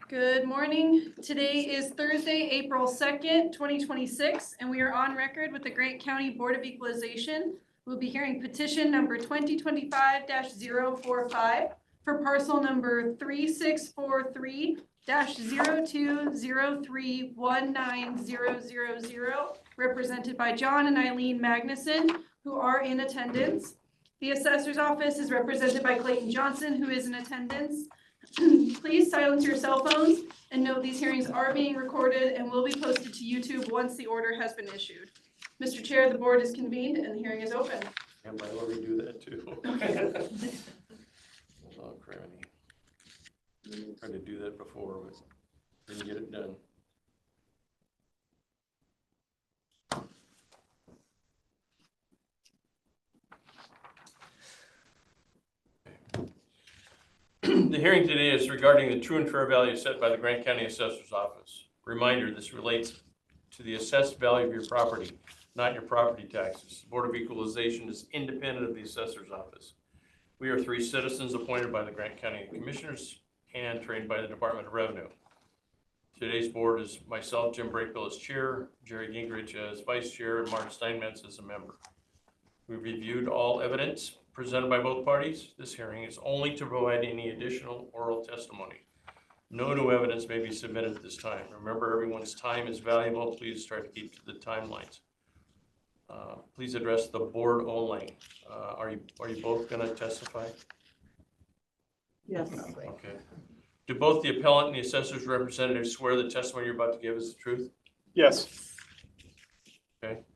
Good morning. Today is Thursday, April 2nd, 2026, and we are on record with the Grant County Board of Equalization. We'll be hearing petition number 2025-045 for parcel number 3643-02031900, represented by John and Eileen Magnuson, who are in attendance. The assessor's office is represented by Clayton Johnson, who is in attendance. Please silence your cell phones and note these hearings are being recorded and will be posted to YouTube once the order has been issued. Mr. Chair, the board is convened and the hearing is open. And I already do that too. Okay. Oh, criminy. Tried to do that before, but didn't get it done. The hearing today is regarding the true and fair value set by the Grant County Assessor's Office. Reminder, this relates to the assessed value of your property, not your property taxes. The Board of Equalization is independent of the Assessor's Office. We are 3 citizens appointed by the Grant County Commissioners and trained by the Department of Revenue. Today's board is myself, Jim Brakebill as chair, Jerry Gingrich as vice chair, and Martin Steinmetz as a member. We reviewed all evidence presented by both parties. This hearing is only to provide any additional oral testimony. No new evidence may be submitted at this time. Remember, everyone's time is valuable. Please try to keep to the timelines. Please address the board only. Are you both going to testify? Yes. Okay. Do both the appellant and the assessor's representative swear the testimony you're about to give is the truth? Yes. Okay.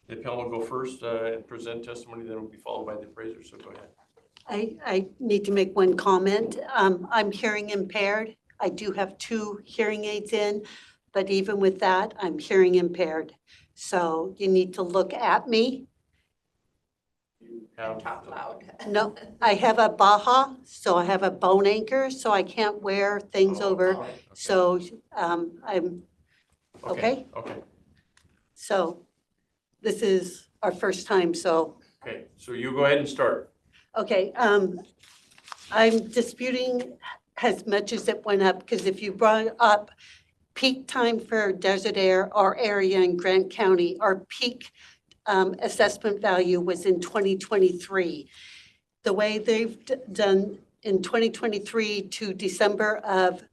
The appellant will go first and present testimony, then will be followed by the appraiser, so go ahead. I need to make one comment. I'm hearing impaired. I do have 2 hearing aids in, but even with that, I'm hearing impaired. So you need to look at me. You have Talk loud. No, I have a BAHA, so I have a bone anchor, so I can't wear things over. Okay. So I'm, okay? Okay. So this is our first time, so. Okay, so you go ahead and start. Okay, I'm disputing as much as it went up, because if you brought up peak time for desert air, our area in Grant County, our peak assessment value was in 2023. The way they've done in 2023 to December of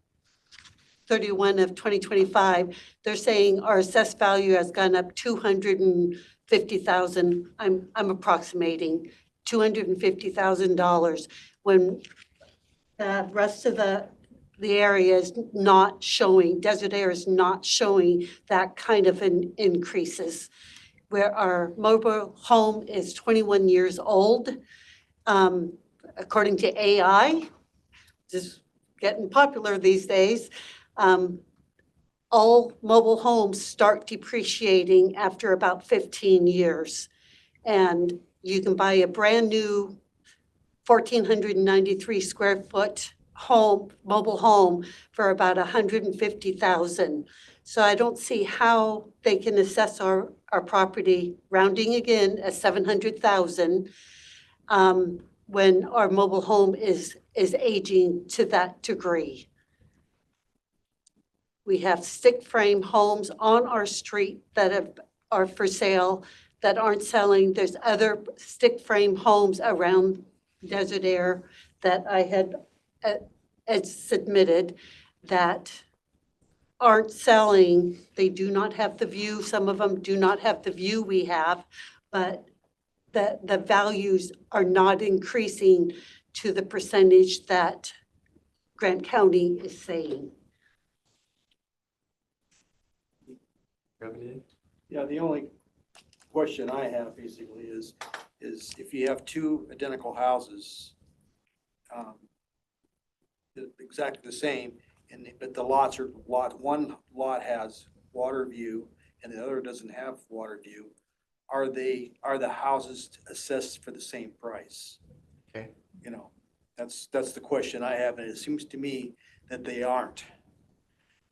31 of 2025, they're saying our assessed value has gone up 250,000. I'm approximating $250,000 when the rest of the area is not showing, desert air is not showing that kind of an increases. Where our mobile home is 21 years old, according to AI, just getting popular these days. All mobile homes start depreciating after about 15 years. And you can buy a brand new 1,493 square foot home, mobile home, for about 150,000. So I don't see how they can assess our property, rounding again, at 700,000 when our mobile home is aging to that degree. We have stick frame homes on our street that are for sale that aren't selling. There's other stick frame homes around Desert Air that I had submitted that aren't selling. They do not have the view. Some of them do not have the view we have, but the values are not increasing to the percentage that Grant County is saying. Yeah, the only question I have basically is if you have 2 identical houses, exactly the same, but the lots are, one lot has water view and the other doesn't have water view, are the houses assessed for the same price? Okay. You know, that's the question I have, and it seems to me that they aren't.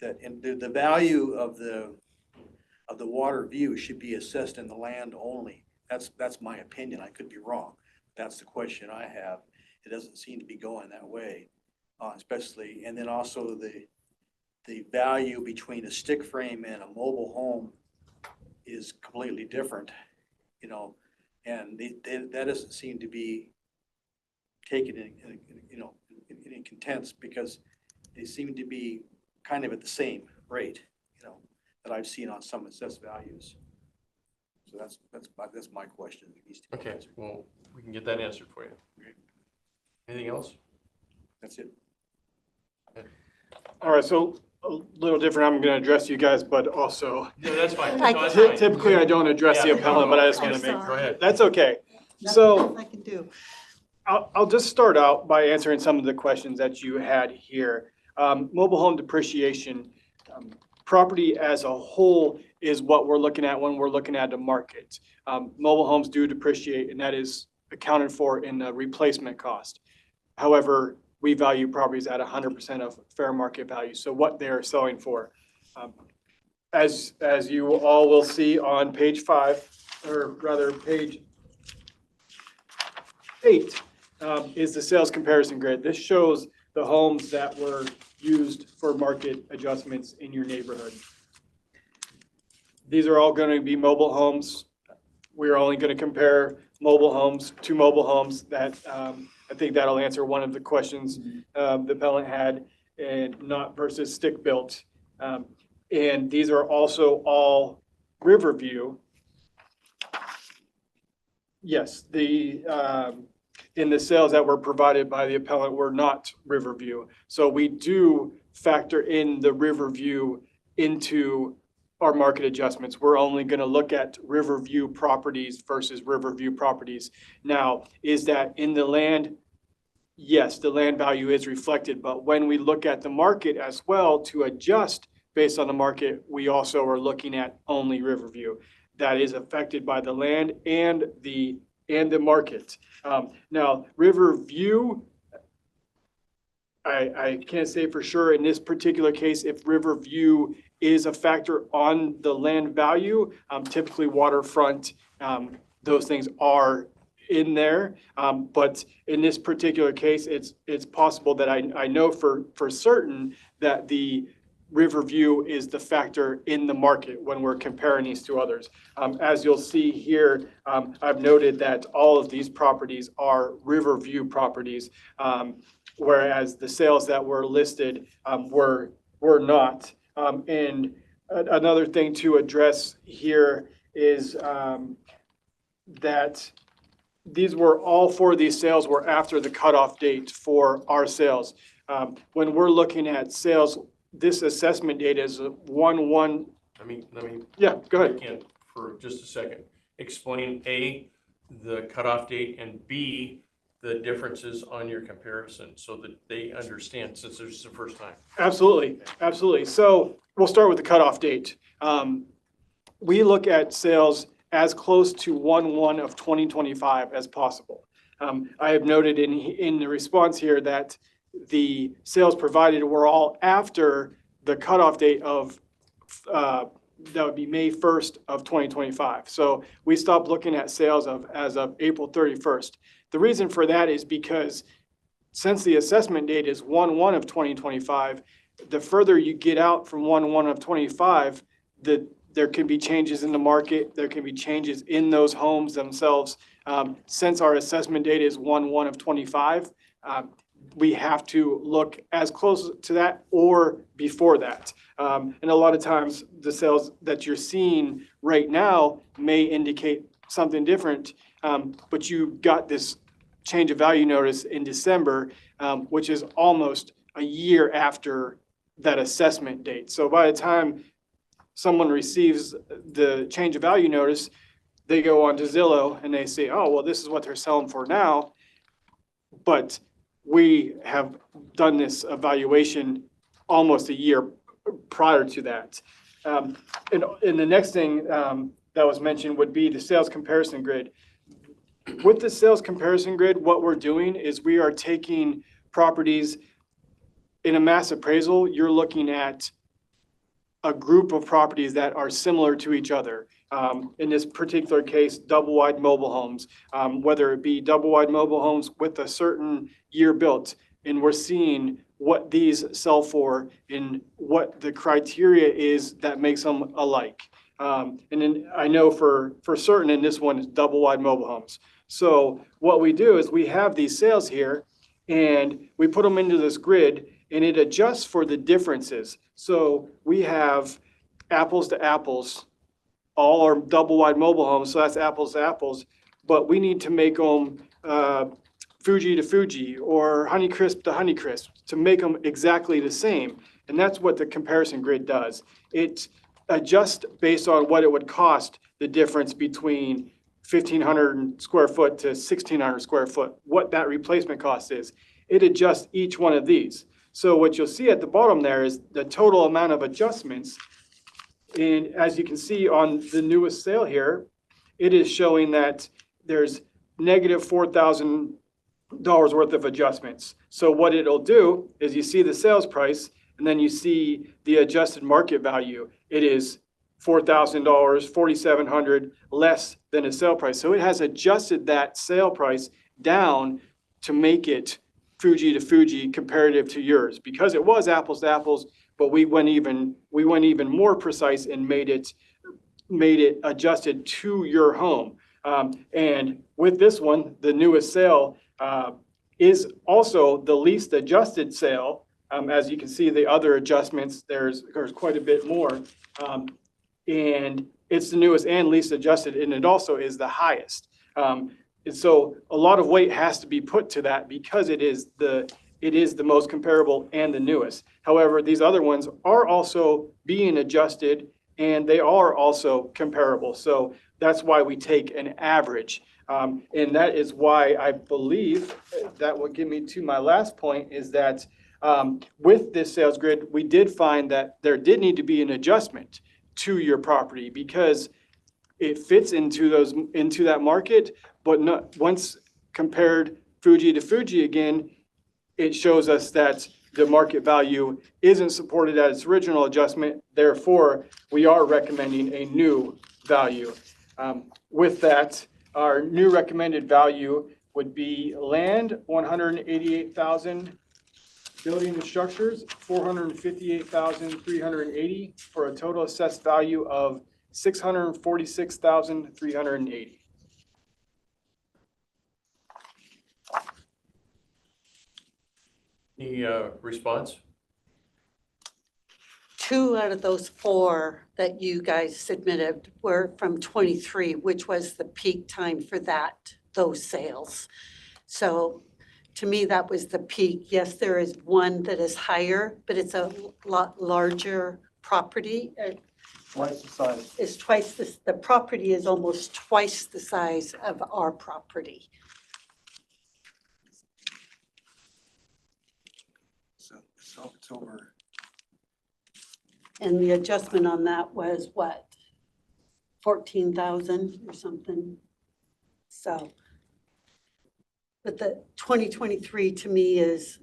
That the value of the water view should be assessed in the land only. That's my opinion. I could be wrong. That's the question I have. It doesn't seem to be going that way, especially, and then also the value between a stick frame and a mobile home is completely different, you know, and that doesn't seem to be taken in contents, because they seem to be kind of at the same rate, you know, that I've seen on some assessed values. So that's my question. It needs to be Okay, answered. well, we can get that answered for you. Anything else? That's it. All right, so a little different. I'm going to address you guys, but also Yeah, that's fine. I- No, that's fine. typically I don't address the Yeah, appellant, no, but I just no, want to make, I'm Go ahead. that's okay. So Nothing I can do. I'll just start out by answering some of the questions that you had here. Mobile home depreciation, property as a whole is what we're looking at when we're looking at the market. Mobile homes do depreciate, and that is accounted for in the replacement cost. However, we value properties at 100% of fair market value, so what they are selling for. As you all will see on page 5, or rather page 8, is the sales comparison grid. This shows the homes that were used for market adjustments in your neighborhood. These are all going to be mobile homes. We're only going to compare mobile homes to mobile homes. That I think that'll answer one of the questions the appellant had, and not versus stick built. And these are also all Riverview. Yes, in the sales that were provided by the appellant were not Riverview. So we do factor in the Riverview into our market adjustments. We're only going to look at Riverview properties versus Riverview properties. Now, is that in the land? Yes, the land value is reflected, but when we look at the market as well to adjust based on the market, we also are looking at only Riverview. That is affected by the land and the market. Now, Riverview, I can't say for sure in this particular case if Riverview is a factor on the land value. Typically waterfront, those things are in there. But in this particular case, it's possible that I know for certain that the Riverview is the factor in the market when we're comparing these to others. As you'll see here, I've noted that all of these properties are Riverview properties, whereas the sales that were listed were not. And another thing to address here is that these were all 4 of these sales were after the cutoff date for our sales. When we're looking at sales, this assessment date is 1/1. Let me, Yeah, go if I ahead. can, for just a second, explain A, the cutoff date, and B, the differences on your comparison so that they understand, since this is the first time. Absolutely, absolutely. So we'll start with the cutoff date. We look at sales as close to 1/1 of 2025 as possible. I have noted in the response here that the sales provided were all after the cutoff date of that would be May 1st of 2025. So we stopped looking at sales as of April 31st. The reason for that is because since the assessment date is 1/1 of 2025, the further you get out from 1/1 of 25, there can be changes in the market. There can be changes in those homes themselves. Since our assessment date is 1/1 of 25, we have to look as close to that or before that. And a lot of times the sales that you're seeing right now may indicate something different, but you got this change of value notice in December, which is almost a year after that assessment date. So by the time someone receives the change of value notice, they go on to Zillow and they say, oh, well, this is what they're selling for now. But we have done this evaluation almost a year prior to that. And the next thing that was mentioned would be the sales comparison grid. With the sales comparison grid, what we're doing is we are taking properties in a mass appraisal. You're looking at a group of properties that are similar to each other. In this particular case, double-wide mobile homes, whether it be double-wide mobile homes with a certain year built. And we're seeing what these sell for and what the criteria is that makes them alike. And then I know for certain in this one is double wide mobile homes. So what we do is we have these sales here and we put them into this grid and it adjusts for the differences. So we have apples to apples, all are double wide mobile homes, so that's apples to apples, but we need to make them Fuji to Fuji or Honeycrisp to Honeycrisp to make them exactly the same. And that's what the comparison grid does. It adjusts based on what it would cost the difference between 1,500 square foot to 1,600 square foot, what that replacement cost is. It adjusts each one of these. So what you'll see at the bottom there is the total amount of adjustments. And as you can see on the newest sale here, it is showing that there's negative $4,000 worth of adjustments. So what it'll do is you see the sales price and then you see the adjusted market value. It is $4,000, $4,700 less than a sale price. So it has adjusted that sale price down to make it Fuji to Fuji comparative to yours, because it was apples to apples, but we went even more precise and made it adjusted to your home. And with this one, the newest sale is also the least adjusted sale. As you can see, the other adjustments, there's quite a bit more. And it's the newest and least adjusted, and it also is the highest. And so a lot of weight has to be put to that because it is the most comparable and the newest. However, these other ones are also being adjusted and they are also comparable. So that's why we take an average. And that is why I believe that will get me to my last point is that with this sales grid, we did find that there did need to be an adjustment to your property because it fits into that market, but not once compared Fuji to Fuji again, it shows us that the market value isn't supported at its original adjustment. Therefore, we are recommending a new value. With that, our new recommended value would be land, 188,000, building and structures, 458,380, for a total assessed value of 646,380. Any response? 2 out of those 4 that you guys submitted were from 23, which was the peak time for those sales. So to me, that was the peak. Yes, there is one that is higher, but it's a lot larger property. Twice the size. It's twice the property is almost twice the size of our property. So it's over. And the adjustment on that was what? 14,000 or something. So, but the 2023 to me is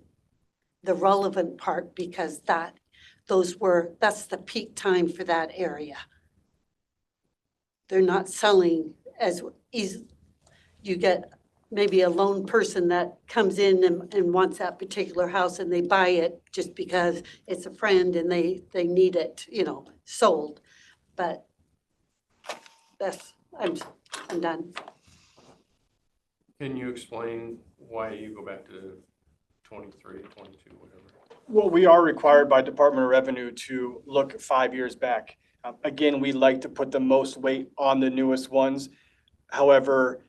the relevant part because that's the peak time for that area. They're not selling as easy. You get maybe a lone person that comes in and wants that particular house and they buy it just because it's a friend and they need it, sold. But I'm done. Can you explain why you go back to 23, 22, whatever? Well, we are required by Department of Revenue to look 5 years back. Again, we like to put the most weight on the newest ones. However,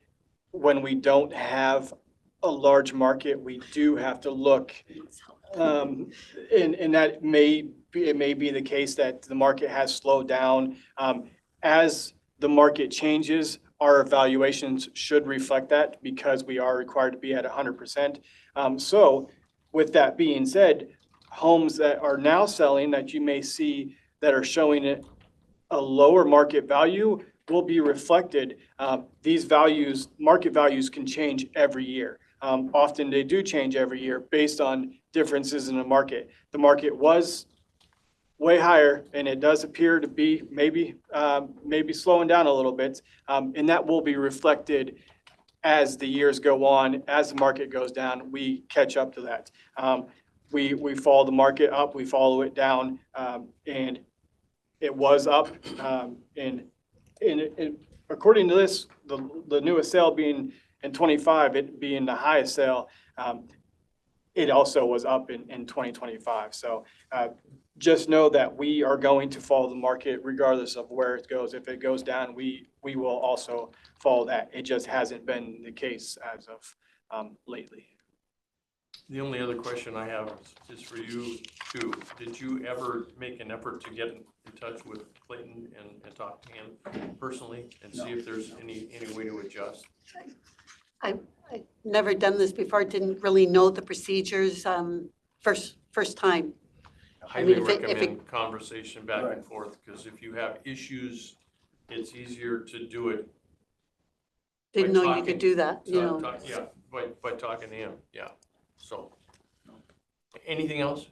when we don't have a large market, we do have to look. And that may be the case that the market has slowed down. As the market changes, our evaluations should reflect that because we are required to be at 100%. So with that being said, homes that are now selling that you may see that are showing it a lower market value will be reflected. These values, market values can change every year. Often they do change every year based on differences in the market. The market was way higher and it does appear to be maybe slowing down a little bit. And that will be reflected as the years go on, as the market goes down, we catch up to that. we follow the market up, we follow it down, and it was up. And according to this, the newest sale being in 25, it being the highest sale, it also was up in 2025. So just know that we are going to follow the market regardless of where it goes. If it goes down, we will also follow that. It just hasn't been the case as of lately. The only other question I have is for you too. Did you ever make an effort to get in touch with Clayton and talk to him personally and see if there's any way to adjust? I've never done this before, didn't really know the procedures, first time. I highly if it- recommend conversation back and forth, because if you have issues, it's easier to do it. Didn't By know you talking- could do that, you know. Yeah, by talking to him, yeah. So, anything else?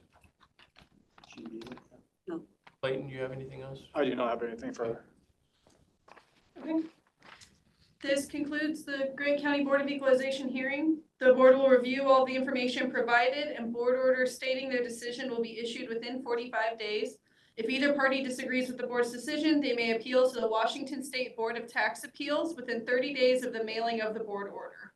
No. Clayton, do you have anything else? I do not have anything further. Okay. This concludes the Grant County Board of Equalization hearing. The board will review all the information provided, and board orders stating their decision will be issued within 45 days. If either party disagrees with the board's decision, they may appeal to the Washington State Board of Tax Appeals within 30 days of the mailing of the board order.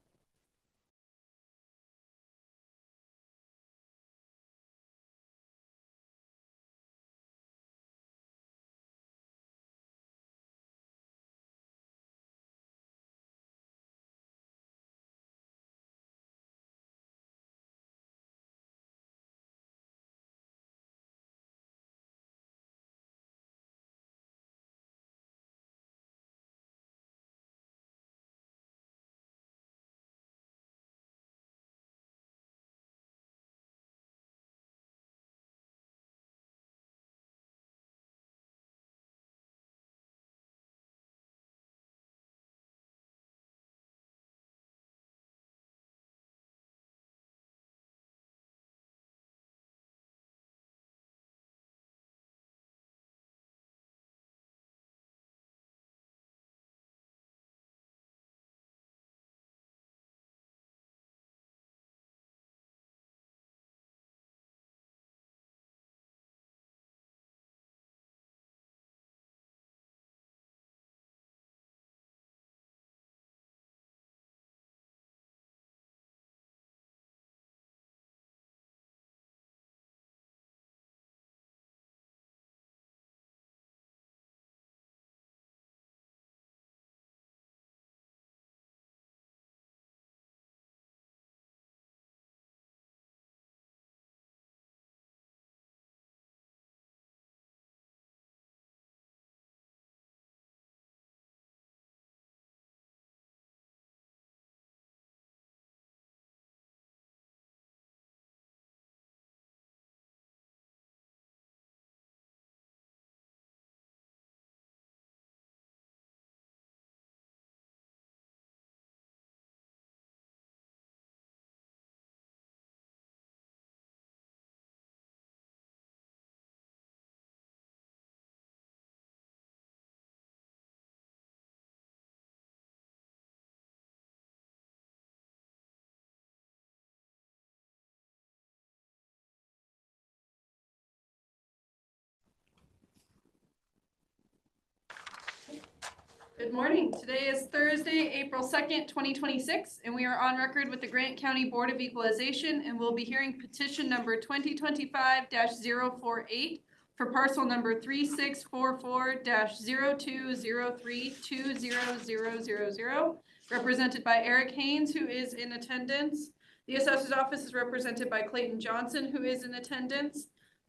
Good morning. Today is Thursday, April 2nd, 2026, and we are on record with the Grant County Board of Equalization, and we'll be hearing petition number 2025-048 for parcel number 3644-0203-20000, represented by Eric Haynes, who is in attendance. The assessor's office is represented by Clayton Johnson, who is in attendance.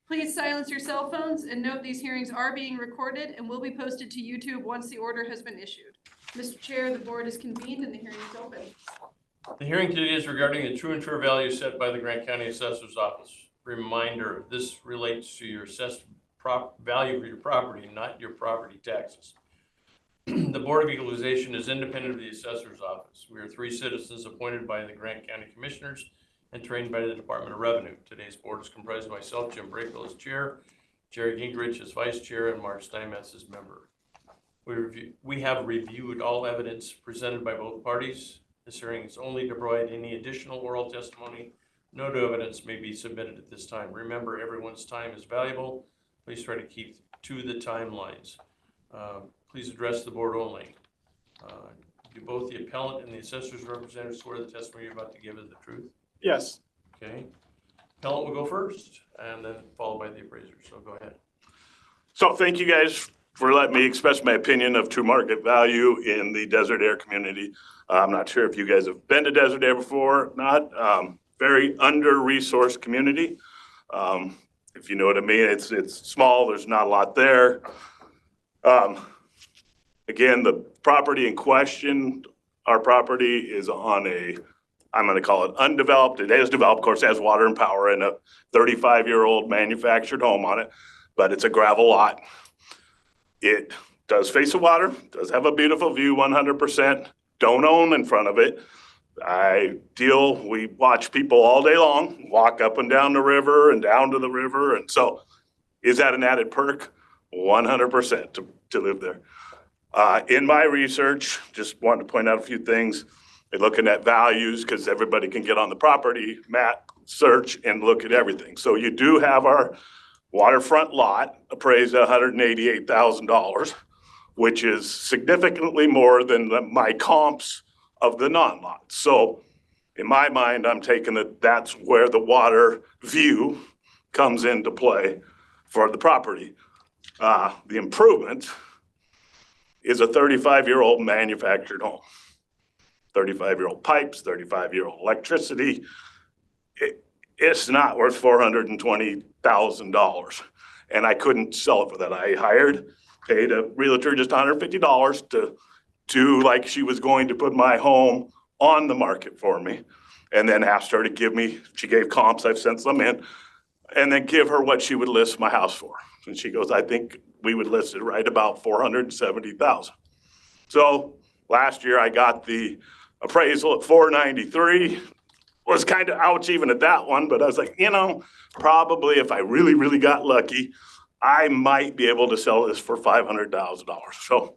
Please silence your cell phones and note these hearings are being recorded and will be posted to YouTube once the order has been issued. Mr. Chair, the board is convened and the hearing is open. The hearing today is regarding the true and fair value set by the Grant County Assessor's Office. Reminder, this relates to your assessed value of your property, not your property taxes. The Board of Equalization is independent of the Assessor's Office. We are 3 citizens appointed by the Grant County Commissioners and trained by the Department of Revenue. Today's board is comprised of myself, Jim Brakel as chair, Jerry Gingrich as vice chair, and Mark Steinmetz as member. We have reviewed all evidence presented by both parties. This hearing is only to provide any additional oral testimony No new evidence may be submitted at this time. Remember, everyone's time is valuable. Please try to keep to the timelines. Please address the board only. Do both the appellant and the assessor's representative swear the testimony you're about to give is the truth? Yes. Okay. Appellant will go first and then followed by the appraiser. So go ahead. So thank you guys for letting me express my opinion of true market value in the Desert Air community. I'm not sure if you guys have been to Desert Air before or not. Very under-resourced community. If you know what I mean, it's small, there's not a lot there. Again, the property in question, our property is on I'm gonna call it undeveloped. It is developed, of course, it has water and power and a 35-year-old manufactured home on it, but it's a gravel lot. It does face the water, does have a beautiful view, 100%. Don't own in front of it. We watch people all day long, walk up and down the river and down to the river. And so is that an added perk? 100% to live there. In my research, just wanted to point out a few things. Looking at values, because everybody can get on the property map, search and look at everything. So you do have our waterfront lot appraised at $188,000, which is significantly more than my comps of the non-lot. So in my mind, I'm taking that's where the water view comes into play for the property. The improvement is a 35-year-old manufactured home. 35-year-old pipes, 35-year-old electricity. It's not worth $420,000. And I couldn't sell it for that. I paid a realtor just $150 to do like she was going to put my home on the market for me. And then asked her to she gave comps, I've sent some in, and then give her what she would list my house for. And she goes, I think we would list it right about $470,000. So last year I got the appraisal at $493. Was kind of ouch even at that one, but I was like, probably if I really, really got lucky, I might be able to sell this for $500,000. So,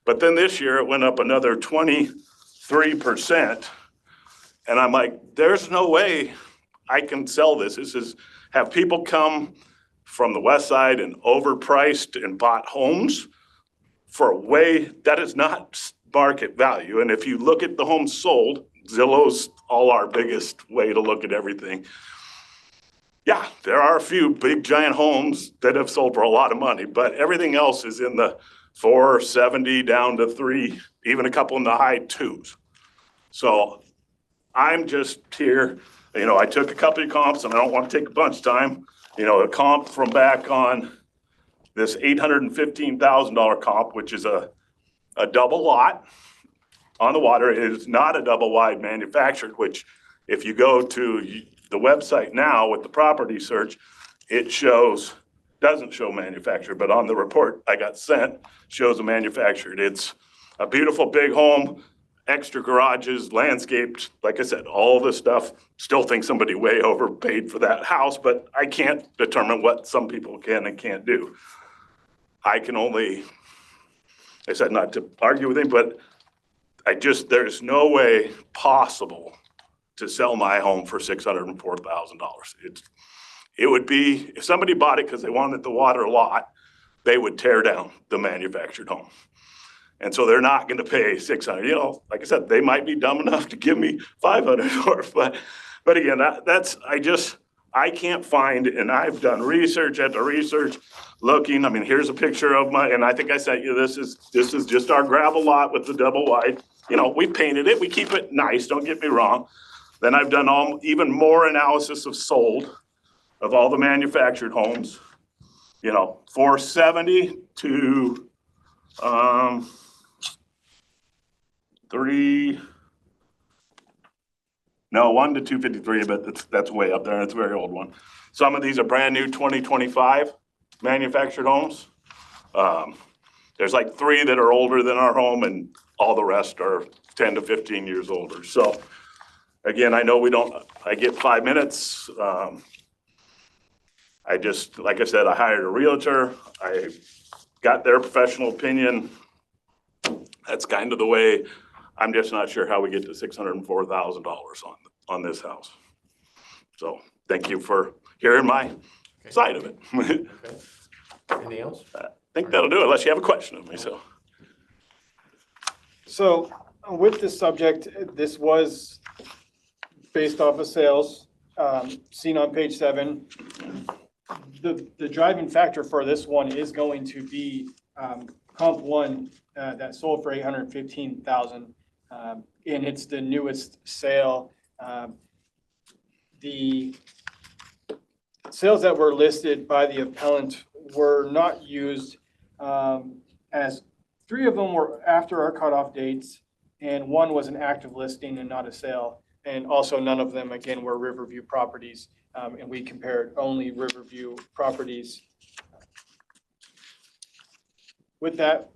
but then this year it went up another 23%. And I'm like, there's no way I can sell this. Have people come from the west side and overpriced and bought homes for a way that is not market value. And if you look at the homes sold, Zillow's all our biggest way to look at everything. Yeah, there are a few big giant homes that have sold for a lot of money, but everything else is in the 470 down to 3, even a couple in the high 2s. So I'm just here, I took a couple of comps and I don't want to take a bunch of time. A comp from back on this $815,000 comp, which is a double lot on the water. It is not a double wide manufactured, which if you go to the website now with the property search, it doesn't show manufactured, but on the report I got sent, shows a manufactured. It's a beautiful big home, extra garages, landscaped, like I said, all this stuff. Still think somebody way overpaid for that house, but I can't determine what some people can and can't do. I said not to argue with him, but there's no way possible to sell my home for $604,000. It would be, if somebody bought it because they wanted the water lot, they would tear down the manufactured home. And so they're not gonna pay $600, like I said, they might be dumb enough to give me $500 for it, but again, I can't find, and I've done research after research, looking, here's a picture of and I think I sent you, this is just our gravel lot with the double wide. We painted it, we keep it nice, don't get me wrong. Then I've done even more analysis of sold, of all the manufactured homes, 470 to 1 to 253, but that's way up there, and it's a very old one. Some of these are brand new 2025 manufactured homes. There's like 3 that are older than our home, and all the rest are 10 to 15 years older. So again, I know I get 5 minutes. Like I said, I hired a realtor. I got their professional opinion. That's kind of the way. I'm just not sure how we get to $604,000 on this house. So thank you for hearing my side of it. I Okay. Anything else? think that'll do it, unless you have a question of me, so. So with this subject, this was based off of sales, seen on page 7. The driving factor for this one is going to be comp 1 that sold for $815,000. And it's the newest sale. The sales that were listed by the appellant were not used, as 3 of them were after our cutoff dates, and 1 was an active listing and not a sale. And also none of them, again, were Riverview properties, and we compared only Riverview properties. With that,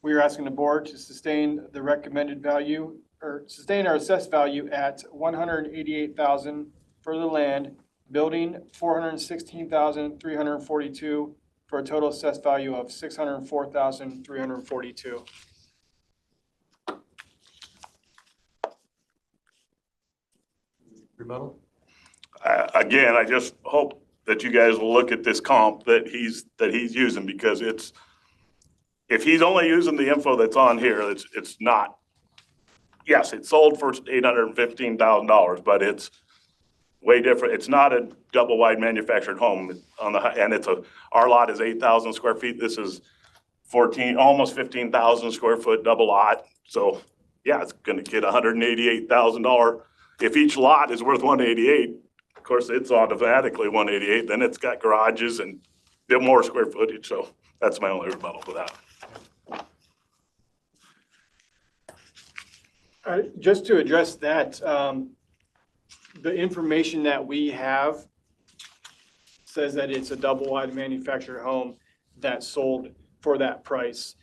we are asking the board to sustain the recommended value, or sustain our assessed value at $188,000 for the land, building $416,342, for a total assessed value of $604,342. Rebuttal? Again, I just hope that you guys will look at this comp that he's using, because if he's only using the info that's on here, it's not. Yes, it sold for $815,000, but it's way different. It's not a double wide manufactured home and our lot is 8,000 square feet. This is almost 15,000 square foot double lot. So yeah, it's gonna get $188,000. If each lot is worth 188, of course, it's automatically 188. Then it's got garages and a bit more square footage. So that's my only rebuttal to that. Just to address that, the information that we have says that it's a double wide manufactured home that sold for that price.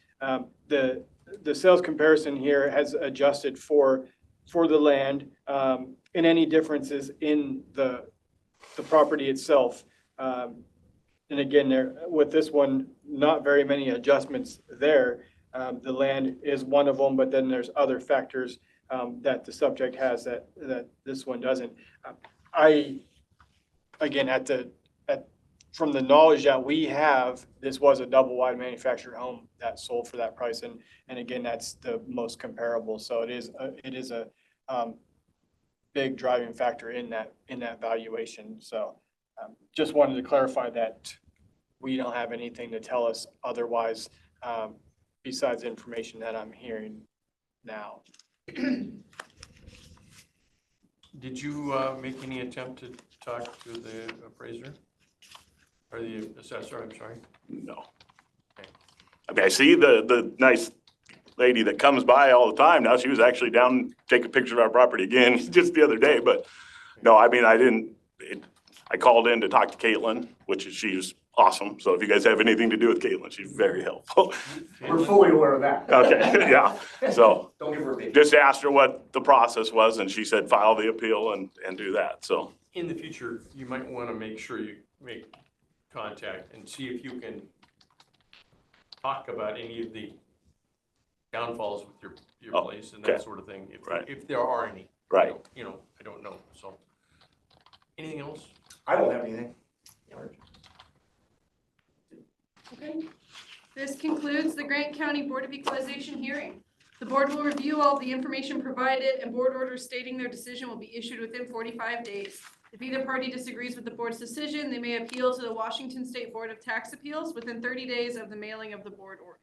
The sales comparison here has adjusted for the land, and any differences in the property itself. And again, with this one, not very many adjustments there. The land is one of them, but then there's other factors that the subject has that this one doesn't. From the knowledge that we have, this was a double wide manufactured home that sold for that price, and again, that's the most comparable. So it is a big driving factor in that valuation. So just wanted to clarify that we don't have anything to tell us otherwise, besides the information that I'm hearing now. Did you make any attempt to talk to the appraiser? Or the assessor, I'm sorry? No. Okay. I mean, I see the nice lady that comes by all the time now. She was actually down taking a picture of our property again just the other day, but no, I mean, I called in to talk to Caitlin, she was awesome. So if you guys have anything to do with Caitlin, she's very helpful. We're fully aware of that. Okay, yeah. So Don't give her a big. just asked her what the process was, and she said, file the appeal and do that, so. In the future, you might want to make sure you make contact and see if you can talk about any of the downfalls with your place and that okay. sort of thing, Right. if there are any. Right. I don't know, so. Anything else? I don't have anything. Okay. This concludes the Grant County Board of Equalization hearing. The board will review all the information provided, and board orders stating their decision will be issued within 45 days. If either party disagrees with the board's decision, they may appeal to the Washington State Board of Tax Appeals within 30 days of the mailing of the board order.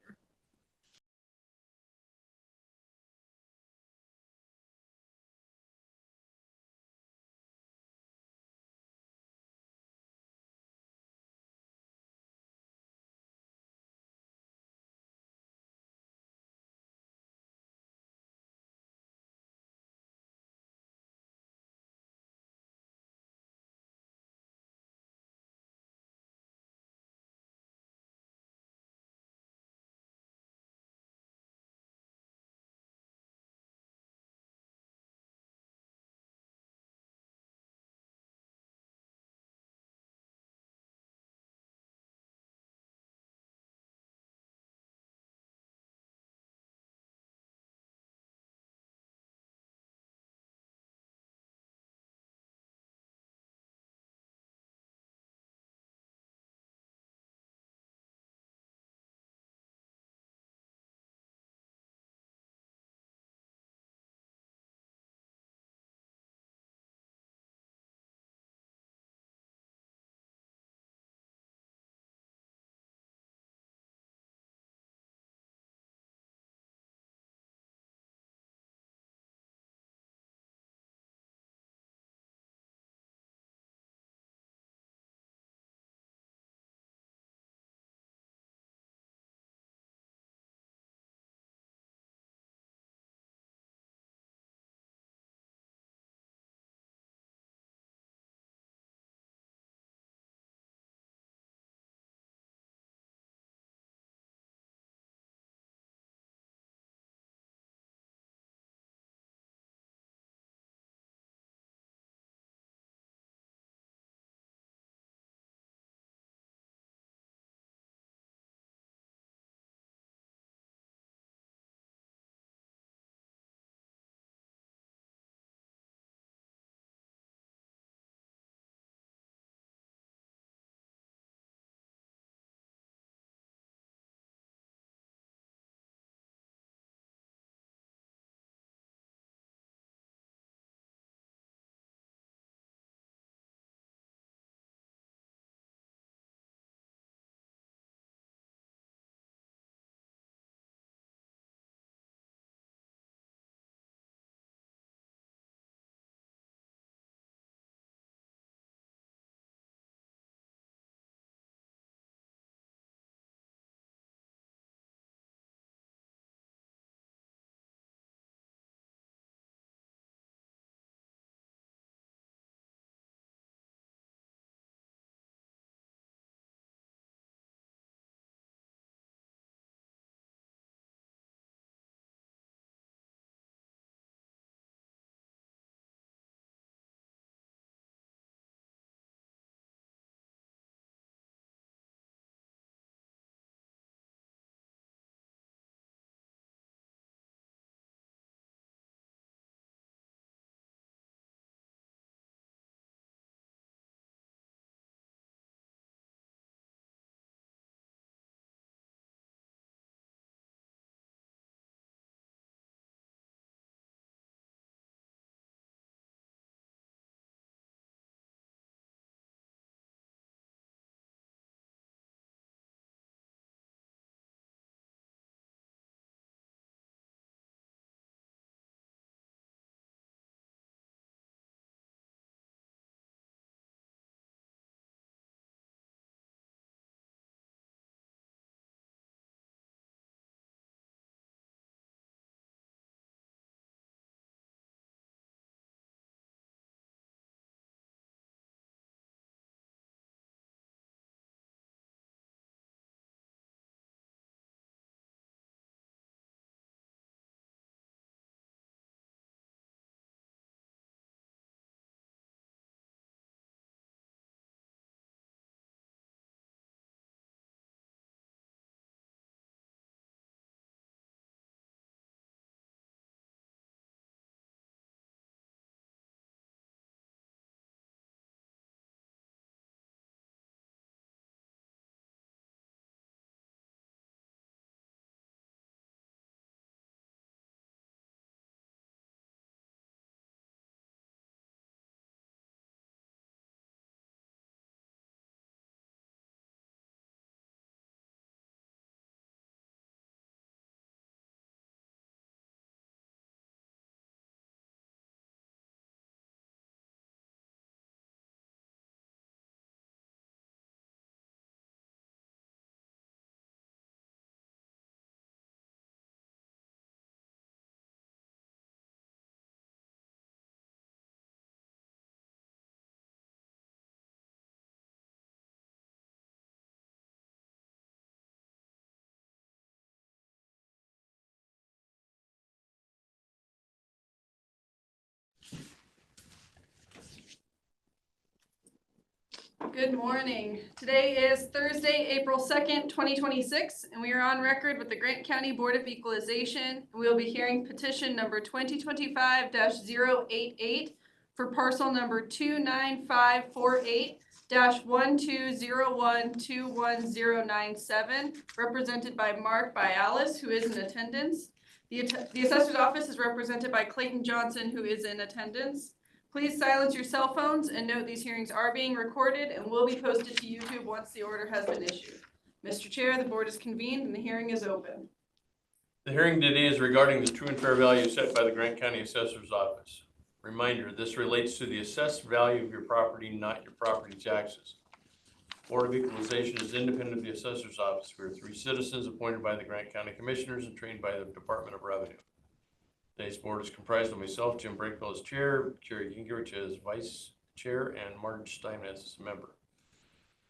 Good morning. Today is Thursday, April 2nd, 2026, and we are on record with the Grant County Board of Equalization. We will be hearing petition number 2025-088 for parcel number 29548-1201-21097, represented by Mark Bialis, who is in attendance. The assessor's office is represented by Clayton Johnson, who is in attendance. Please silence your cell phones and note these hearings are being recorded and will be posted to YouTube once the order has been issued. Mr. Chair, the board is convened and the hearing is open. The hearing today is regarding the true and fair value set by the Grant County Assessor's Office. Reminder, this relates to the assessed value of your property, not your property taxes. Board of Equalization is independent of the Assessor's Office. We are 3 citizens appointed by the Grant County Commissioners and trained by the Department of Revenue. Today's board is comprised of myself, Jim Breakville as chair, Jerry Gingrich as vice chair, and Marge Steinmetz as a member.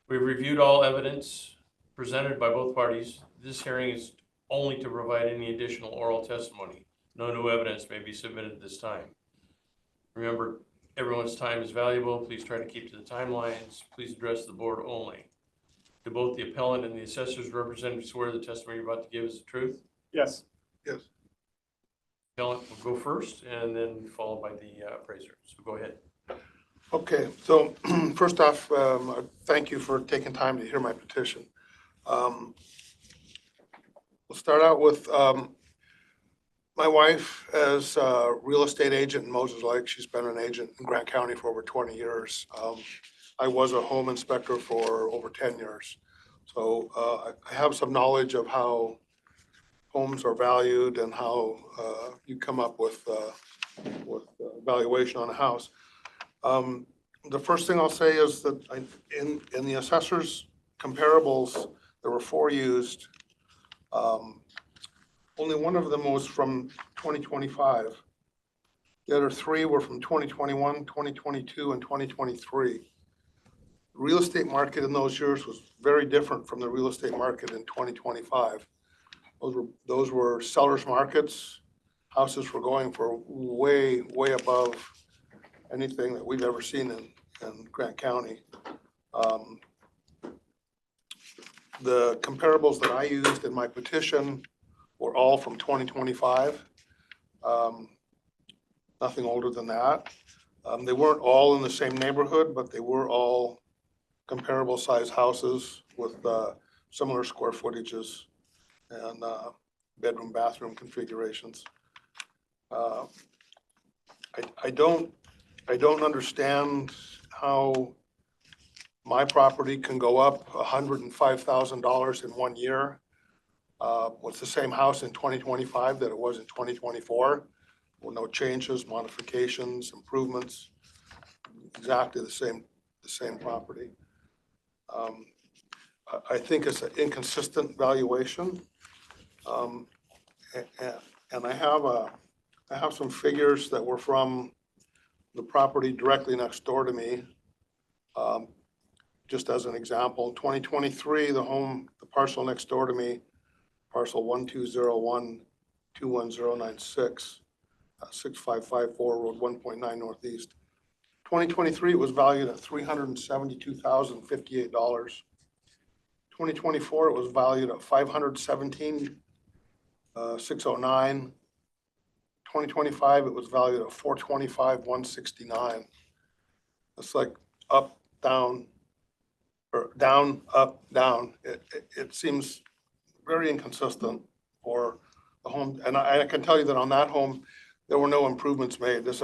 We've reviewed all evidence presented by both parties. This hearing is only to provide any additional oral testimony. No new evidence may be submitted at this time. Remember, everyone's time is valuable. Please try to keep to the timelines. Please address the board only. Do both the appellant and the assessor's representative swear the testimony you're about to give is the truth? Yes. Yes. Appellant will go first and then followed by the appraiser. So go ahead. Okay, so first off, thank you for taking time to hear my petition. We'll start out with my wife as a real estate agent in Moses Lake. She's been an agent in Grant County for over 20 years. I was a home inspector for over 10 years. So I have some knowledge of how homes are valued and how you come up with valuation on a house. The first thing I'll say is that in the assessor's comparables, there were 4 used. Only one of them was from 2025. The other 3 were from 2021, 2022, and 2023. The real estate market in those years was very different from the real estate market in 2025. Those were sellers markets. Houses were going for way above anything that we've ever seen in Grant County. The comparables that I used in my petition were all from 2025. Nothing older than that. They weren't all in the same neighborhood, but they were all comparable size houses with similar square footages and bedroom, bathroom configurations. I don't understand how my property can go up $105,000 in 1 year with the same house in 2025 that it was in 2024, with no changes, modifications, improvements, exactly the same property. I think it's an inconsistent valuation. And I have some figures that were from the property directly next door to me. Just as an example, 2023, the parcel next door to me, parcel 1201-21096, 6554 Road 1.9 Northeast. 2023, it was valued at $372,058. 2024, it was valued at $517,609. 2025, it was valued at $425,169. It's like up, down, or down, up, down. It seems very inconsistent for the home. And I can tell you that on that home, there were no improvements made. This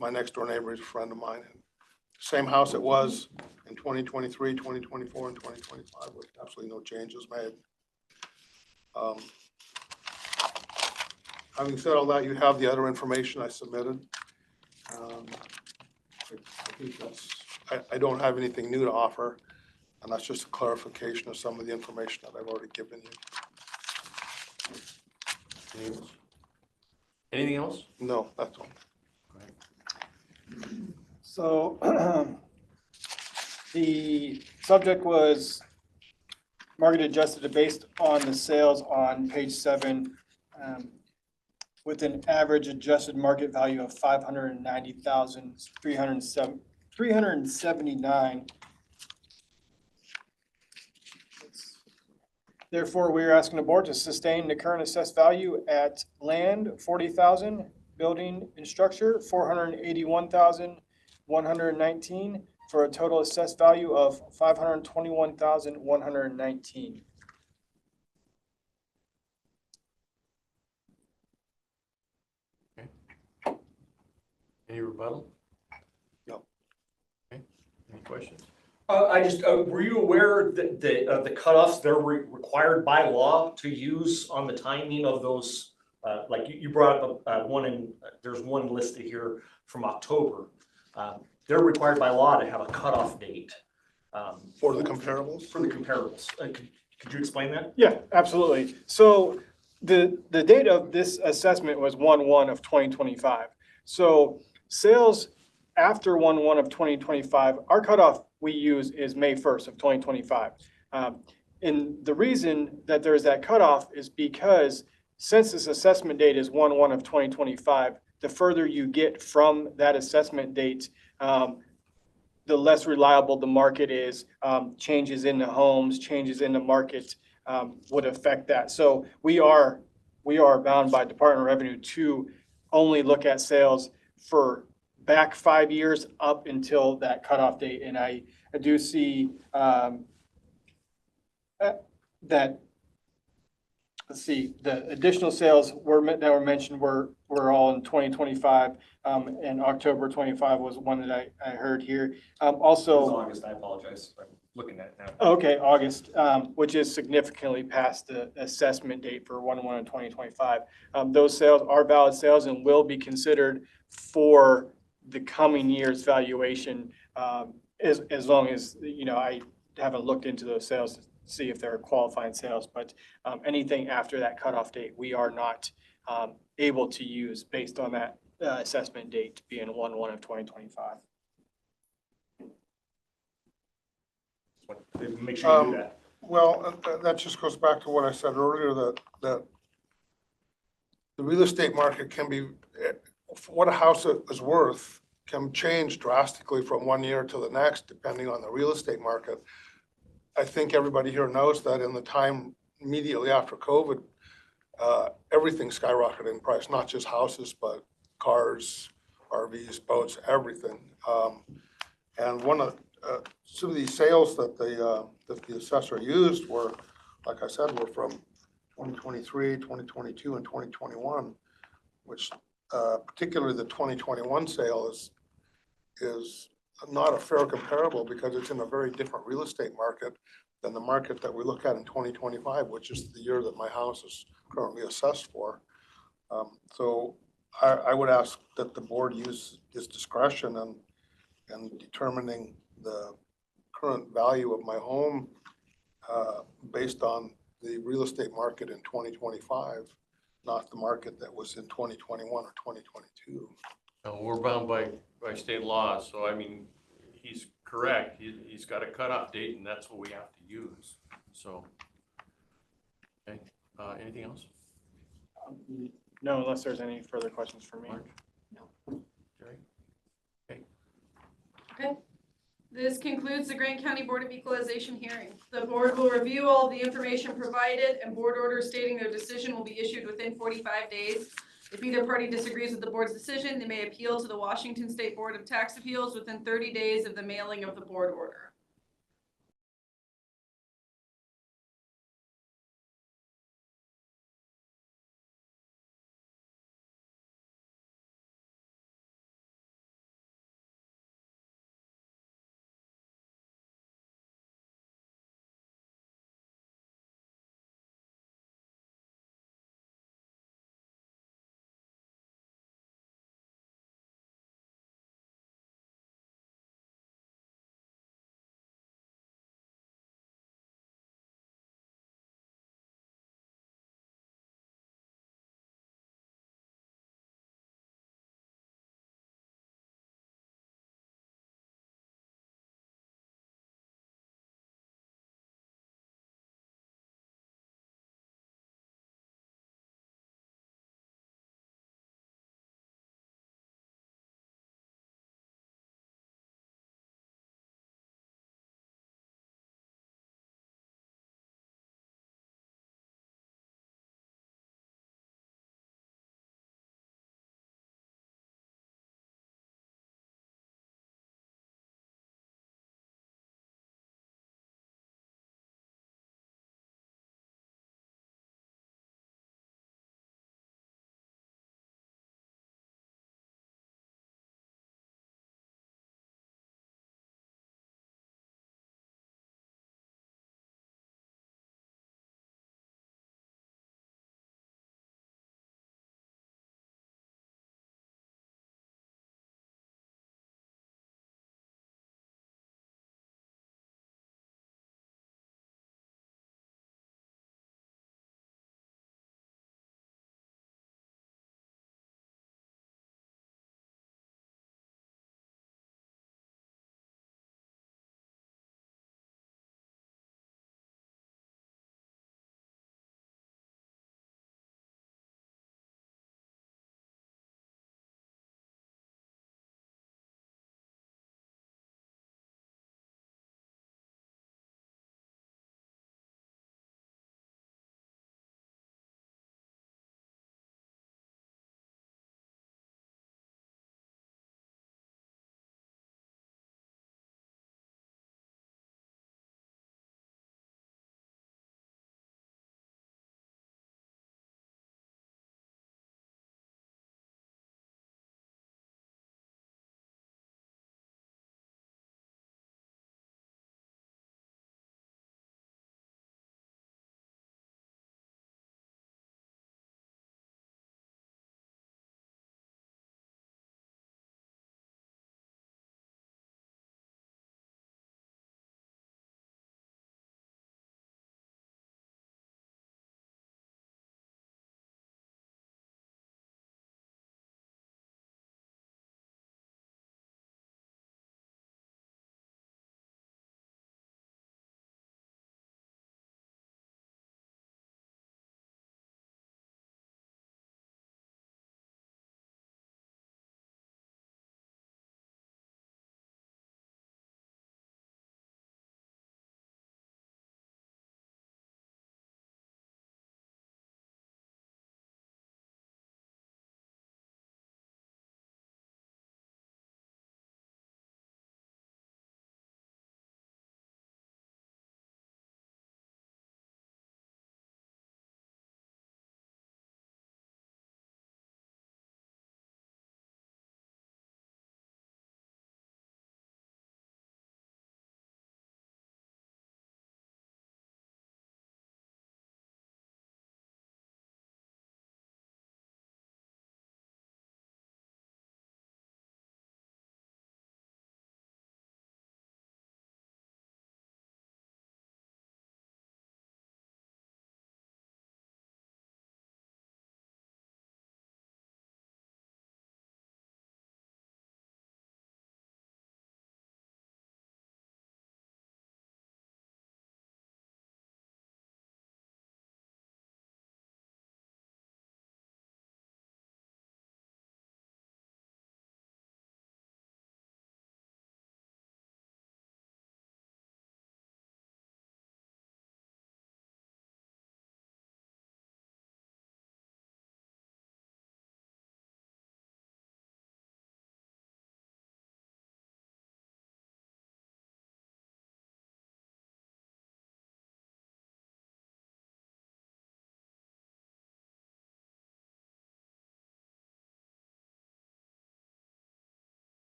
my next door neighbor, is a friend of mine. Same house it was in 2023, 2024, and 2025 with absolutely no changes made. Having said all that, you have the other information I submitted. I think I don't have anything new to offer, and that's just a clarification of some of the information that I've already given you. Anything else? No, that's all. So the subject was market adjusted based on the sales on page 7, with an average adjusted market value of $590,379. Therefore, we are asking the board to sustain the current assessed value at land, 40,000, building and structure, 481,119, for a total assessed value of 521,119. Any rebuttal? No. Okay, any questions? Were you aware that the cutoffs they're required by law to use on the timing of those? Like you brought up there's one listed here from October. They're required by law to have a cutoff date. For the comparables? For the comparables. Could you explain that? Yeah, absolutely. So the date of this assessment was 1/1 of 2025. So sales after 1/1 of 2025, our cutoff we use is May 1st of 2025. And the reason that there's that cutoff is because since this assessment date is 1/1 of 2025, the further you get from that assessment date, the less reliable the market is. Changes in the homes, changes in the market would affect that. So we are bound by Department of Revenue to only look at sales for back 5 years up until that cutoff date. And I do see that, let's see, the additional sales that were mentioned were all in 2025. And October 25 was one that I heard here. It was Also, August, I apologize. I'm looking at it now. okay, August, which is significantly past the assessment date for 1/1 of 2025. Those sales are valid sales and will be considered for the coming year's valuation, as long as, I haven't looked into those sales to see if they're qualifying sales, but anything after that cutoff date, we are not able to use based on that assessment date being 1/1 of 2025. Make sure you do that. Well, that just goes back to what I said earlier, that the real estate market can be, what a house is worth can change drastically from one year to the next, depending on the real estate market. I think everybody here knows that in the time immediately after COVID, everything skyrocketed in price, not just houses, but cars, RVs, boats, everything. And some of these sales that the assessor used were, like I said, were from 2023, 2022, and 2021, which particularly the 2021 sale is not a fair comparable because it's in a very different real estate market than the market that we look at in 2025, which is the year that my house is currently assessed for. So I would ask that the board use its discretion in determining the current value of my home based on the real estate market in 2025, not the market that was in 2021 or 2022. We're bound by state law, so I mean, he's correct. He's got a cutoff date and that's what we have to use, so. Okay, anything else? No, unless there's any further questions for me. Mark? No. Jerry? Okay. This concludes the Grant County Board of Equalization hearing. The board will review all the information provided and board orders stating their decision will be issued within 45 days. If either party disagrees with the board's decision, they may appeal to the Washington State Board of Tax Appeals within 30 days of the mailing of the board order.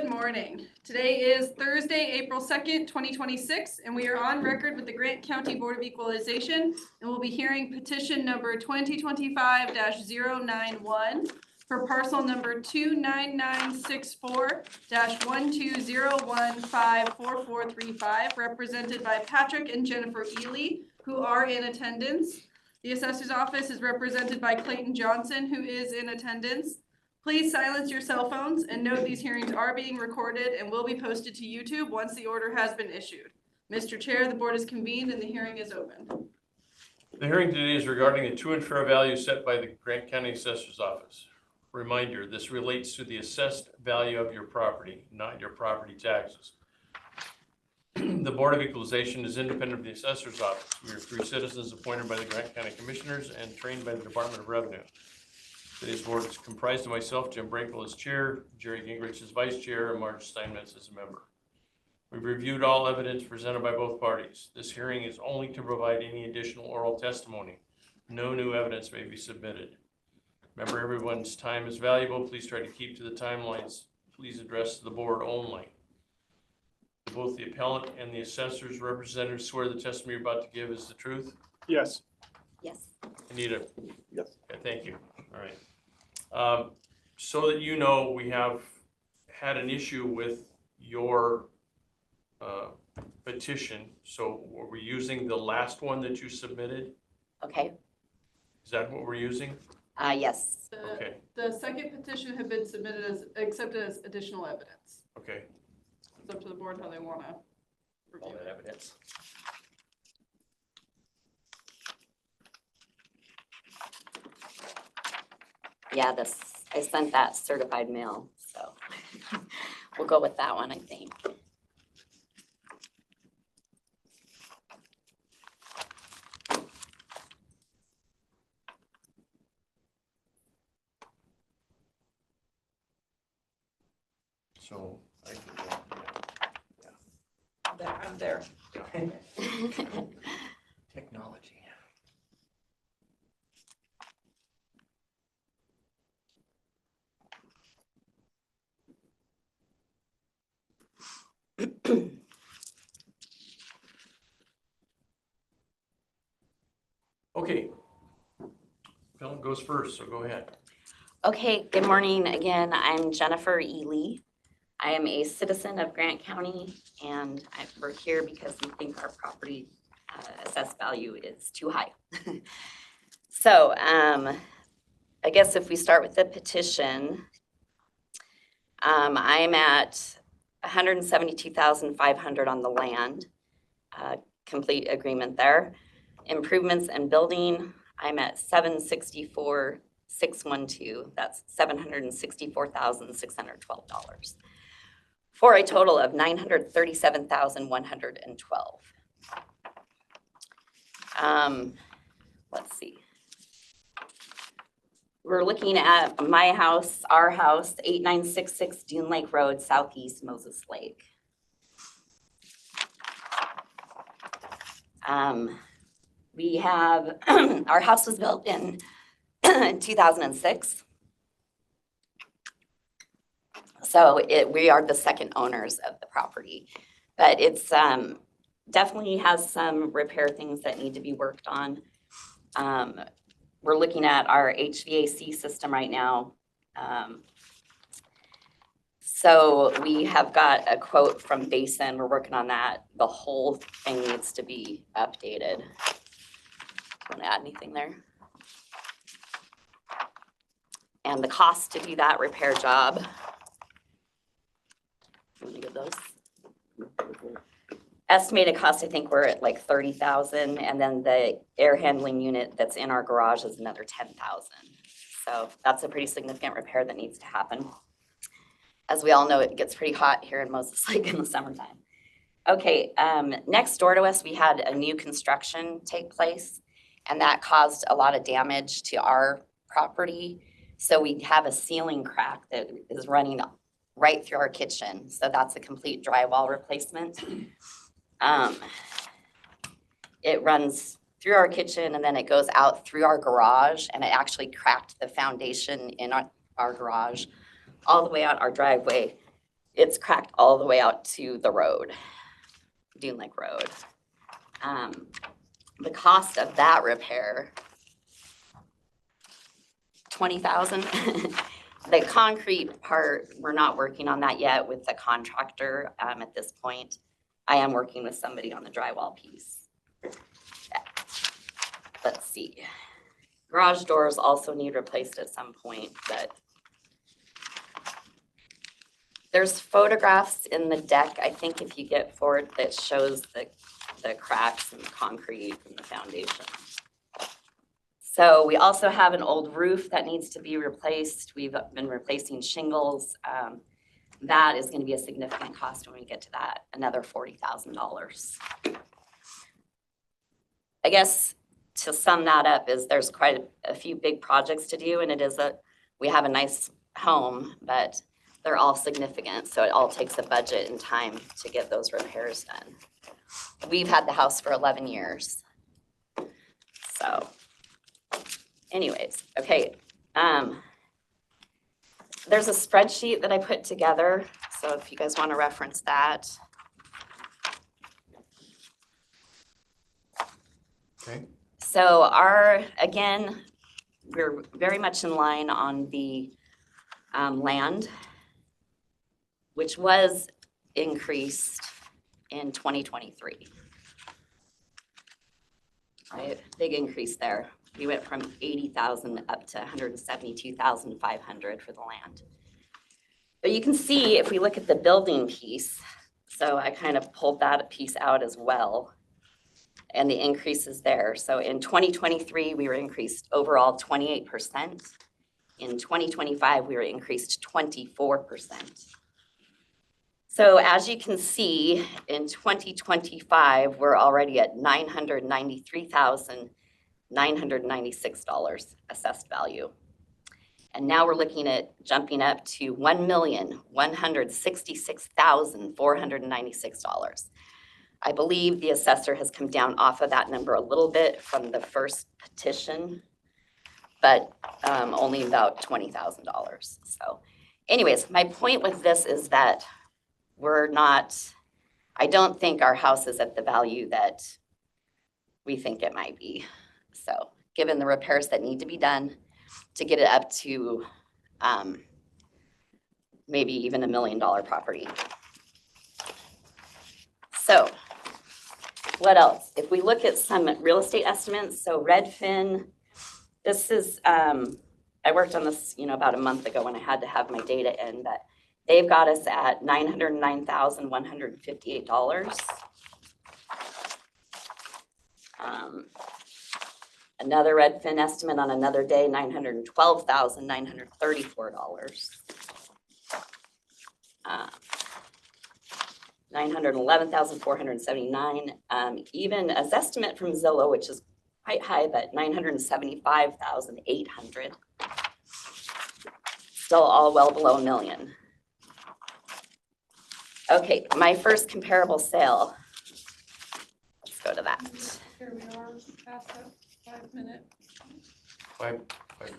Good morning. Today is Thursday, April 2nd, 2026, and we are on record with the Grant County Board of Equalization, and we'll be hearing petition number 2025-091 for parcel number 29964-120154435, represented by Patrick and Jennifer Ely, who are in attendance. The assessor's office is represented by Clayton Johnson, who is in attendance. Please silence your cell phones and note these hearings are being recorded and will be posted to YouTube once the order has been issued. Mr. Chair, the board is convened and the hearing is open. The hearing today is regarding the true and fair value set by the Grant County Assessor's Office. Reminder, this relates to the assessed value of your property, not your property taxes. The Board of Equalization is independent of the Assessor's Office. We are three citizens appointed by the Grant County Commissioners and trained by the Department of Revenue. Today's board is comprised of myself, Jim Brankel as chair, Jerry Gingrich as vice chair, and Marge Steinmetz as a member. We've reviewed all evidence presented by both parties. This hearing is only to provide any additional oral testimony. No new evidence may be submitted. Remember, everyone's time is valuable. Please try to keep to the timelines. Please address the board only. Both the appellant and the assessor's representatives swear the testimony you're about to give is the truth? Yes. Yes. Anita? Yes. Okay, thank you. All right. So that you know, we have had an issue with your petition. So were we using the last one that you submitted? Okay. Is that what we're using? Yes. Okay, The second petition had been submitted as, accepted as additional evidence. okay. It's up to the board how they want to All review that it. evidence. Yeah, I sent that certified mail, so we'll go with that one, I think. So I can, I'm there. Technology. okay. Appellant goes first, so go ahead. Okay, good morning again. I'm Jennifer Ely. I am a citizen of Grant County, and we're here because we think our property assessed value is too high. So I guess if we start with the petition, I'm at 172,500 on the land, complete agreement there. Improvements and building, I'm at 764,612. That's $764,612 for a total of $937,112. Let's see. We're looking at my house, our house, 8966 Dune Lake Road, Southeast Moses Lake. We have, our house was built in 2006. So we are the second owners of the property, but it's definitely has some repair things that need to be worked on. We're looking at our HVAC system right now. So we have got a quote from Basin. We're working on that. The whole thing needs to be updated. Want to add anything there? And the cost to do that repair job. I'm gonna get those. Estimated cost, I think we're at like 30,000, and then the air handling unit that's in our garage is another 10,000. So that's a pretty significant repair that needs to happen. As we all know, it gets pretty hot here in Moses Lake in the summertime. Okay, next door to us, we had a new construction take place, and that caused a lot of damage to our property. So we have a ceiling crack that is running right through our kitchen. So that's a complete drywall replacement. It runs through our kitchen and then it goes out through our garage, and it actually cracked the foundation in our garage all the way out our driveway. it's cracked all the way out to the road, Dune Lake Road. The cost of that repair, $20,000. The concrete part, we're not working on that yet with the contractor at this point. I am working with somebody on the drywall piece. Yeah. Let's see. Garage doors also need replaced at some point, but there's photographs in the deck, I think if you get forward, that shows the cracks in the concrete and the foundation. So we also have an old roof that needs to be replaced. We've been replacing shingles. That is going to be a significant cost when we get to that, another $40,000. I guess to sum that up is there's quite a few big projects to do, and we have a nice home, but they're all significant. So it all takes a budget and time to get those repairs done. We've had the house for 11 years. So anyways, okay. There's a spreadsheet that I put together. So if you guys want to reference that. Okay. So again, we're very much in line on the land, which was increased in 2023. Right, big increase there. We went from 80,000 up to 172,500 for the land. But you can see if we look at the building piece, so I kind of pulled that piece out as well, and the increases there. So in 2023, we were increased overall 28%. In 2025, we were increased 24%. So as you can see, in 2025, we're already at $993,996 assessed value. And now we're looking at jumping up to $1,166,496. I believe the assessor has come down off of that number a little bit from the first petition, but only about $20,000. So anyways, my point with this is that I don't think our house is at the value that we think it might be. So given the repairs that need to be done to get it up to maybe even $1 million property. So what else? If we look at some real estate estimates, so Redfin, this is, I worked on this, about a month ago when I had to have my data in, but they've got us at $909,158. Another Redfin estimate on another day, $912,934. $911,479. Even a estimate from Zillow, which is quite high, but $975,800. Still all well below $1 million. Okay, my first comparable sale. Let's go to that. Here we are, past that 5 minute. Five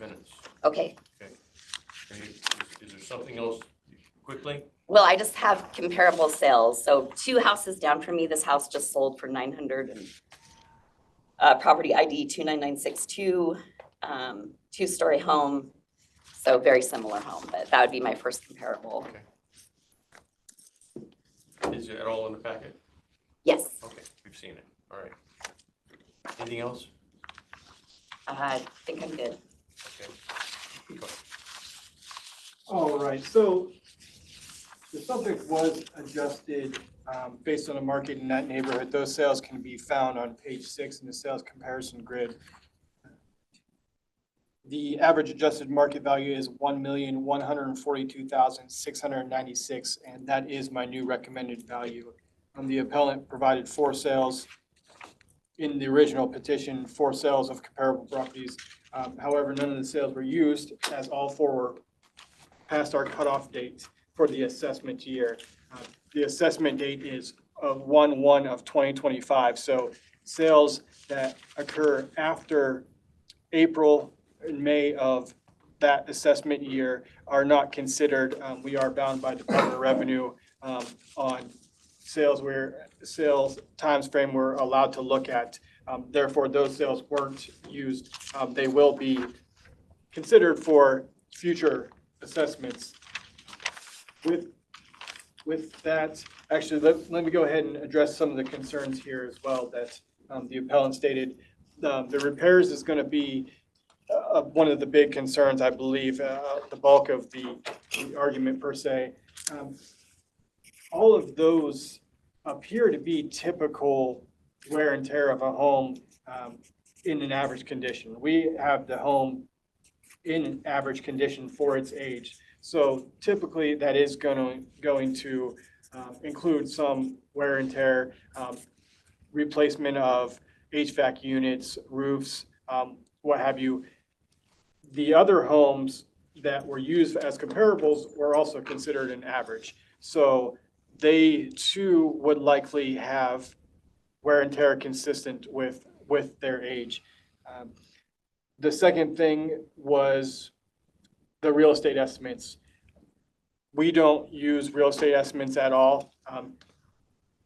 minutes. Okay, Is there something else quickly? well, I just have comparable sales. So 2 houses down from me, this house just sold for 900 and property ID 29962, 2-story home. So very similar home, but that would be my first comparable. Okay. Is it all in the packet? Yes, Okay, we've seen it. All right. Anything else? I think I'm good. Okay. Go ahead. All right, so the subject was adjusted based on the market in that neighborhood. Those sales can be found on page 6 in the sales comparison grid. The average adjusted market value is $1,142,696, and that is my new recommended value. The appellant provided 4 sales in the original petition, 4 sales of comparable properties. However, none of the sales were used, as all 4 were past our cutoff date for the assessment year. The assessment date is 1/1/2025. So sales that occur after April and May of that assessment year are not considered. We are bound by Department of Revenue on sales times frame we're allowed to look at. Therefore, those sales weren't used. They will be considered for future assessments. With that, actually, let me go ahead and address some of the concerns here as well that the appellant stated. The repairs is going to be one of the big concerns, I believe, the bulk of the argument per se. All of those appear to be typical wear and tear of a home in an average condition. We have the home in an average condition for its age. So typically that is going to include some wear and tear, replacement of HVAC units, roofs, what have you. The other homes that were used as comparables were also considered an average. So they too would likely have wear and tear consistent with their age. The second thing was the real estate estimates. We don't use real estate estimates at all.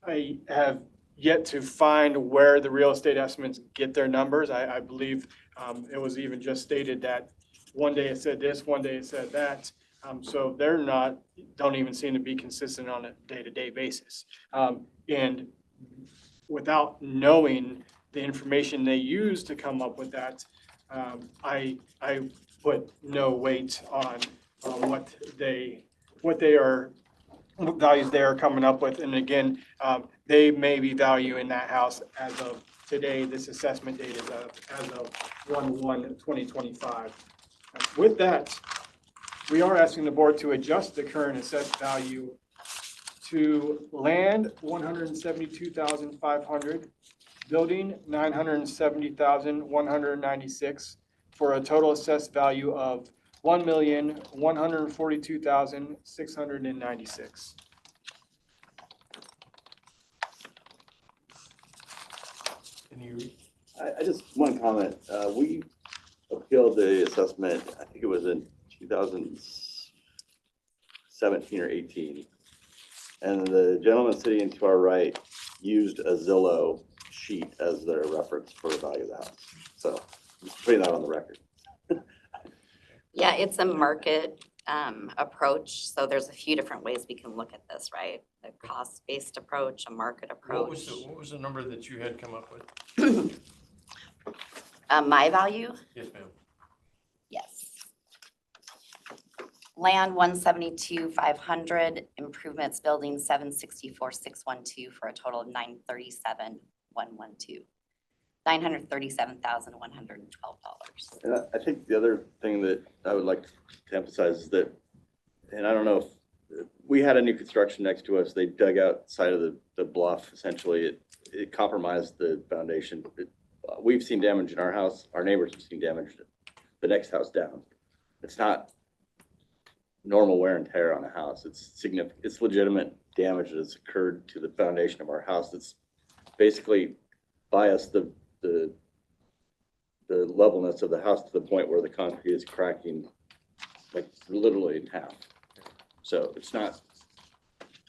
I have yet to find where the real estate estimates get their numbers. I believe it was even just stated that one day it said this, one day it said that. So they're don't even seem to be consistent on a day-to-day basis. And without knowing the information they use to come up with that, I put no weight on what values they are coming up with. And again, they may be valuing that house as of today. This assessment date is as of 1/1/2025. With that, we are asking the board to adjust the current assessed value to land $172,500, building $970,196 for a total assessed value of $1,142,696. I just, one comment. We appealed the assessment, I think it was in 2017 or 18. And the gentleman sitting to our right used a Zillow sheet as their reference for the value of the house. So just putting that on the record. Yeah, it's a market approach. So there's a few different ways we can look at this, right? A cost-based approach, a market approach. What was the number that you had come up with? My value? Yes, ma'am. Yes. Land 172,500, improvements building 764,612 for a total of 937,112. $937,112. And I think the other thing that I would like to emphasize is that, and I don't know if we had a new construction next to us, they dug outside of the bluff, essentially. It compromised the foundation. We've seen damage in our house. Our neighbors have seen damage in the next house down. It's not normal wear and tear on a house. It's significant. It's legitimate damage that has occurred to the foundation of our house. That's basically biased the levelness of the house to the point where the concrete is cracking, like literally in half. So it's not,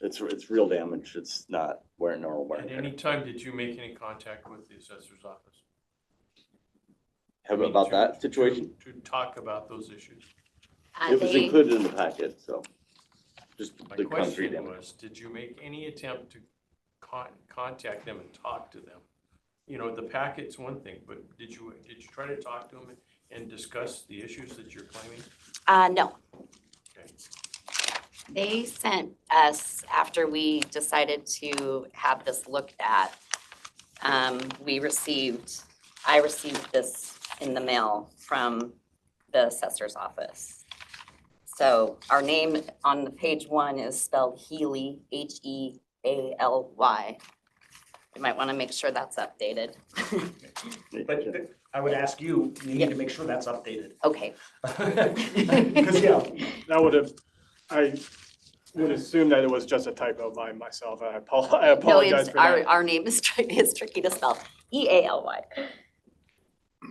it's real damage. It's not normal wear and At tear. any time, did you make any contact with the assessor's office? How about that situation? To talk about those issues. It was included in the packet, so just My the concrete question damage. was, did you make any attempt to contact them and talk to them? You know, the packet's one thing, but did you try to talk to them and discuss the issues that you're claiming? No. Okay. They sent us, after we decided to have this looked at, I received this in the mail from the assessor's office. So our name on the page 1 is spelled Healy, Healy. You might want to make sure that's updated. But I would ask you, you need to make sure that's updated. Okay. Because, yeah, I would assume that it was just a typo by myself. I No, apologize for that. our name is tricky to spell. Ealy.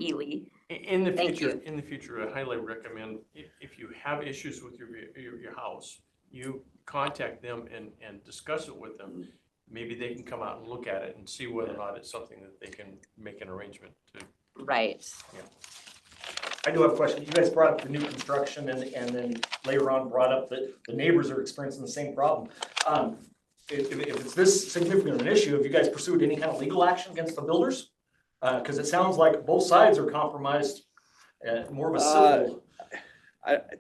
Ely. In the Thank future, I highly recommend, if you have issues with your house, you contact them and discuss it with them. Maybe they can come out and look at it and see whether or not it's something that they can make an arrangement to. Right. I do have a question. You guys brought up the new construction and then later on brought up that the neighbors are experiencing the same problem. If it's this significant an issue, have you guys pursued any kind of legal action against the builders? Because it sounds like both sides are compromised, more of a civil.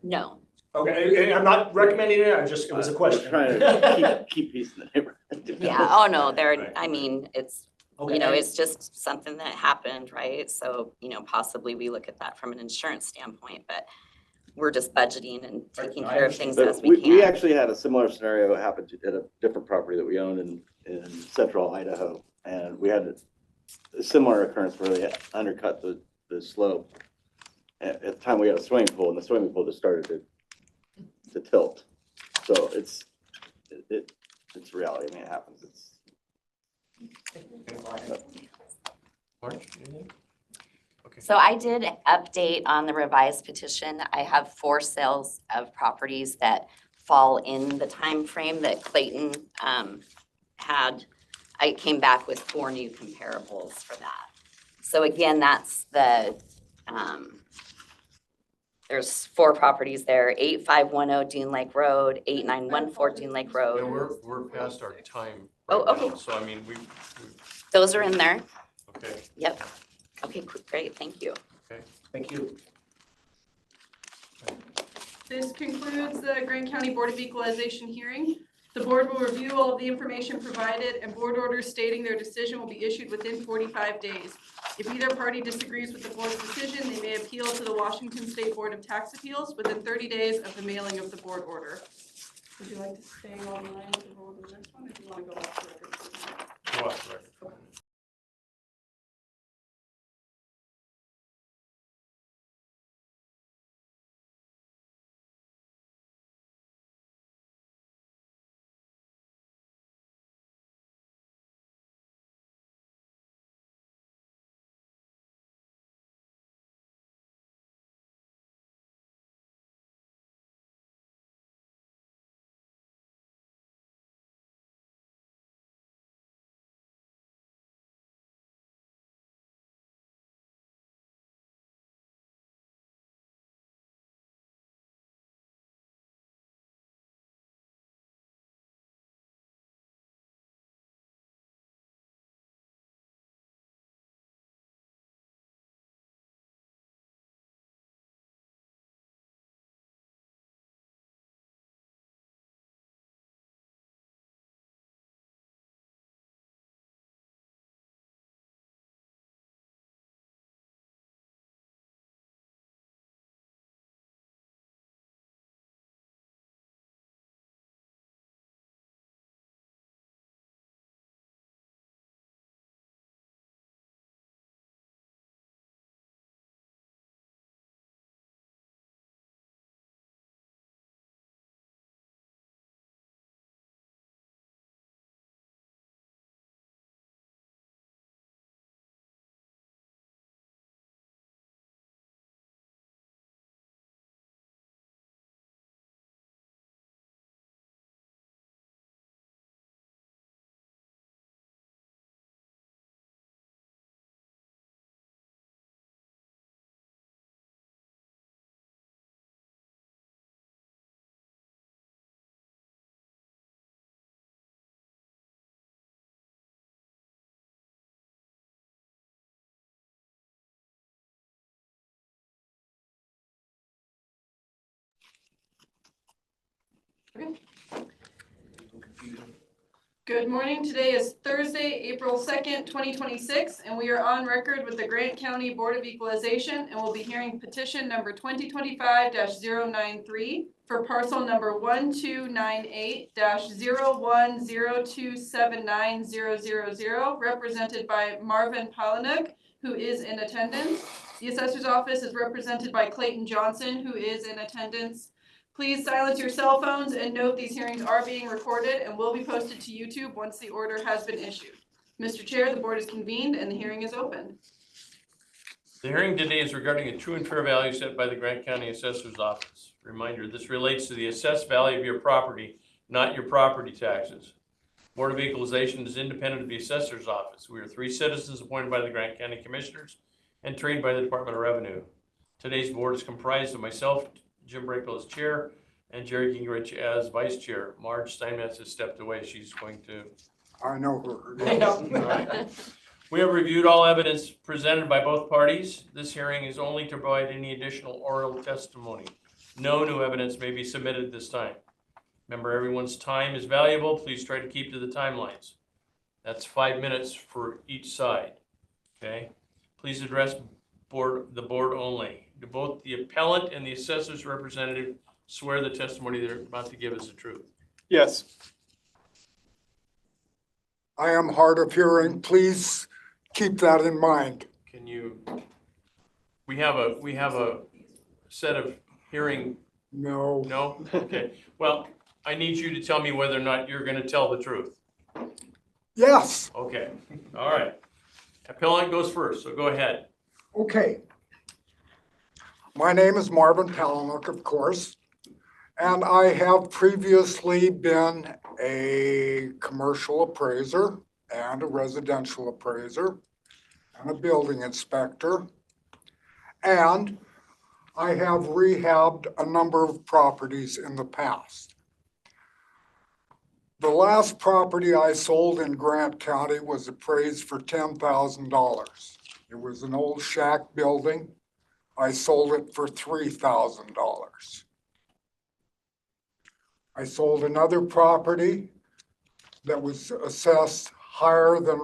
No. Okay, and I'm not recommending it, it was a question. Trying to keep peace in the neighborhood. Yeah, oh no, Right. I mean, it's, Okay. you know, it's just something that happened, right? So, you know, possibly we look at that from an insurance standpoint, but we're just budgeting and taking Right, I care of things But as we can. we actually had a similar scenario happen at a different property that we owned in central Idaho. And we had a similar occurrence where they undercut the slope. At the time, we had a swimming pool, and the swimming pool just started to tilt. So it's reality. I mean, it happens. Mark, anything? Okay. So I did update on the revised petition. I have 4 sales of properties that fall in the time frame that Clayton had. I came back with 4 new comparables for that. So again, that's the, there's 4 properties there, 8510 Dune Lake Road, 8914 Dune Lake Yeah, Road. we're past our time. Oh, right okay. now. So I mean, we Those are in there. okay. Yep. Okay, great, thank you. Thank you. This concludes the Grant County Board of Equalization hearing. The board will review all of the information provided, and board orders stating their decision will be issued within 45 days. If either party disagrees with the board's decision, they may appeal to the Washington State Board of Tax Appeals within 30 days of the mailing of the board order. Would you like to stay online to hold the next one, or do you want to go off the record? Go off the record. Good morning. Today is Thursday, April 2nd, 2026, and we are on record with the Grant County Board of Equalization, and we'll be hearing petition number 2025-093 for parcel number 1298-0102799000, represented by Marvin Palanuk, who is in attendance. The assessor's office is represented by Clayton Johnson, who is in attendance. Please silence your cell phones and note these hearings are being recorded and will be posted to YouTube once the order has been issued. Mr. Chair, the board is convened and the hearing is open. The hearing today is regarding a true and fair value set by the Grant County Assessor's Office. Reminder, this relates to the assessed value of your property, not your property taxes. Board of Equalization is independent of the Assessor's Office. We are 3 citizens appointed by the Grant County Commissioners and trained by the Department of Revenue. Today's board is comprised of myself, Jim Brakel as chair, and Jerry Gingrich as vice chair. Marge Steinmetz has stepped away. She's going to. I know her. All right. We have reviewed all evidence presented by both parties. This hearing is only to provide any additional oral testimony. No new evidence may be submitted this time. Remember, everyone's time is valuable. Please try to keep to the timelines. That's 5 minutes for each side, okay? Please address the board only. Do both the appellant and the assessor's representative swear the testimony they're about to give is the truth? Yes. I am hard of hearing. Please keep that in mind. Can you, we have a set of hearing, No. no? Okay, well, I need you to tell me whether or not you're gonna tell the truth. Yes. Okay, all right. Appellant goes first, so go ahead. Okay. My name is Marvin Palaniuk, of course, and I have previously been a commercial appraiser and a residential appraiser and a building inspector. And I have rehabbed a number of properties in the past. The last property I sold in Grant County was appraised for $10,000. It was an old shack building. I sold it for $3,000. I sold another property that was assessed higher than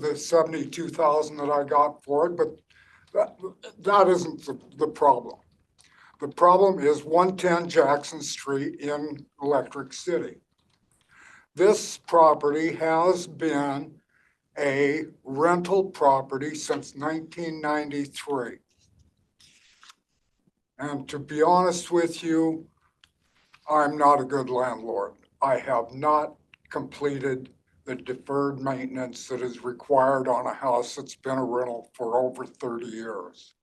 the $72,000 that I got for it, but that isn't the problem. The problem is 110 Jackson Street in Electric City. This property has been a rental property since 1993. And to be honest with you, I'm not a good landlord. I have not completed the deferred maintenance that is required on a house that's been a rental for over 30 years.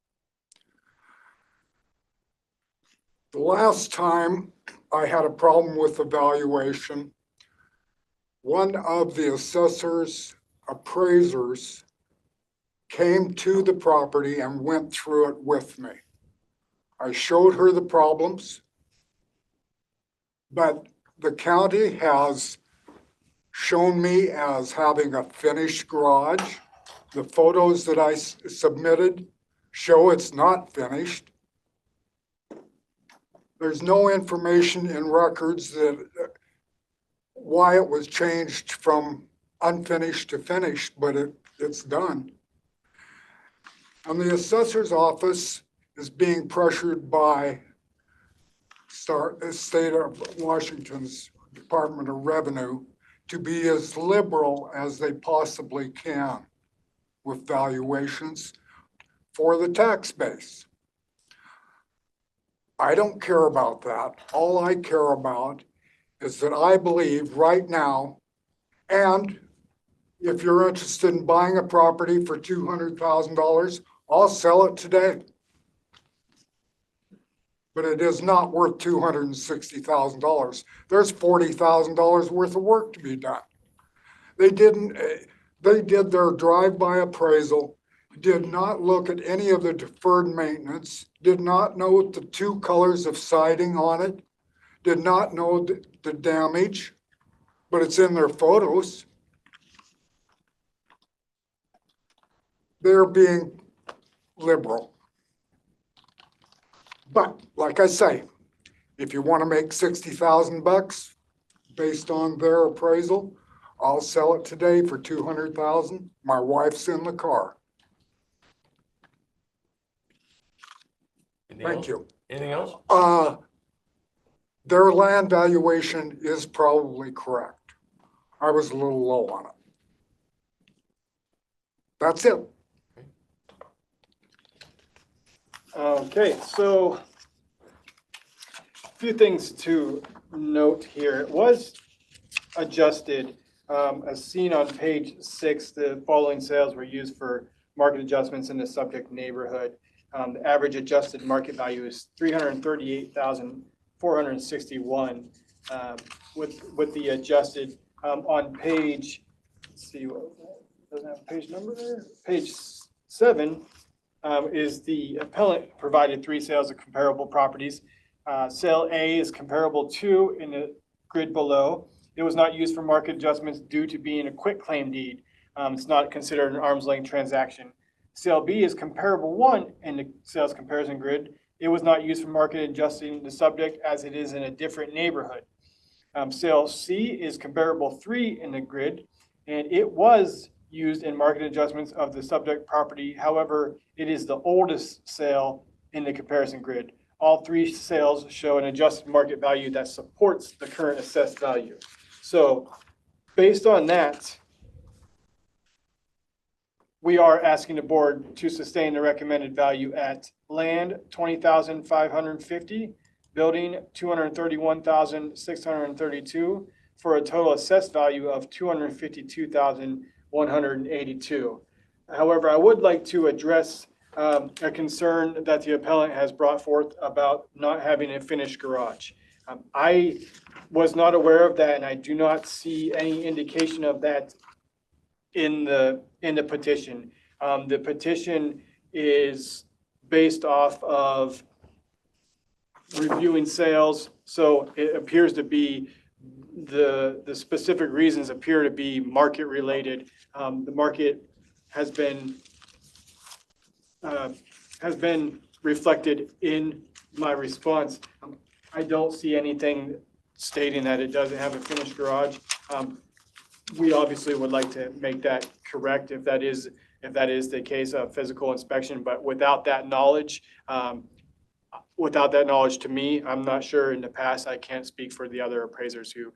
The last time I had a problem with the valuation, one of the assessor's appraisers came to the property and went through it with me. I showed her the problems, but the county has shown me as having a finished garage. The photos that I submitted show it's not finished. There's no information in records that why it was changed from unfinished to finished, but it's done. And the assessor's office is being pressured by state of Washington's Department of Revenue to be as liberal as they possibly can with valuations for the tax base. I don't care about that. All I care about is that I believe right now, and if you're interested in buying a property for $200,000, I'll sell it today. But it is not worth $260,000. There's $40,000 worth of work to be done. They did their drive-by appraisal, did not look at any of the deferred maintenance, did not note the 2 colors of siding on it, did not know the damage, but it's in their photos. They're being liberal. But like I say, if you want to make $60,000 based on their appraisal, I'll sell it today for $200,000. My wife's in the car. Thank you. Anything else? Their land valuation is probably correct. I was a little low on it. That's it. Okay, so a few things to note here. It was adjusted, as seen on page 6, the following sales were used for market adjustments in the subject neighborhood. The average adjusted market value is 338,461. With the adjusted, on page, let's see, what was that? Doesn't have a page number there. Page 7 is the appellant provided 3 sales of comparable properties. Sale A is comparable to in the grid below. It was not used for market adjustments due to being a quitclaim deed. It's not considered an arm's length transaction. Sale B is comparable 1 in the sales comparison grid. It was not used for market adjusting the subject as it is in a different neighborhood. Sale C is comparable 3 in the grid, and it was used in market adjustments of the subject property. However, it is the oldest sale in the comparison grid. All 3 sales show an adjusted market value that supports the current assessed value. So based on that, we are asking the board to sustain the recommended value at land, 20,550, building, 231,632, for a total assessed value of 252,182. However, I would like to address a concern that the appellant has brought forth about not having a finished garage. I was not aware of that, and I do not see any indication of that in the petition. The petition is based off of reviewing sales, so it appears to be the specific reasons appear to be market related. The market has been reflected in my response. I don't see anything stating that it doesn't have a finished garage. We obviously would like to make that correct if that is the case of physical inspection, but without that knowledge to me, I'm not sure in the past. I can't speak for the other appraisers who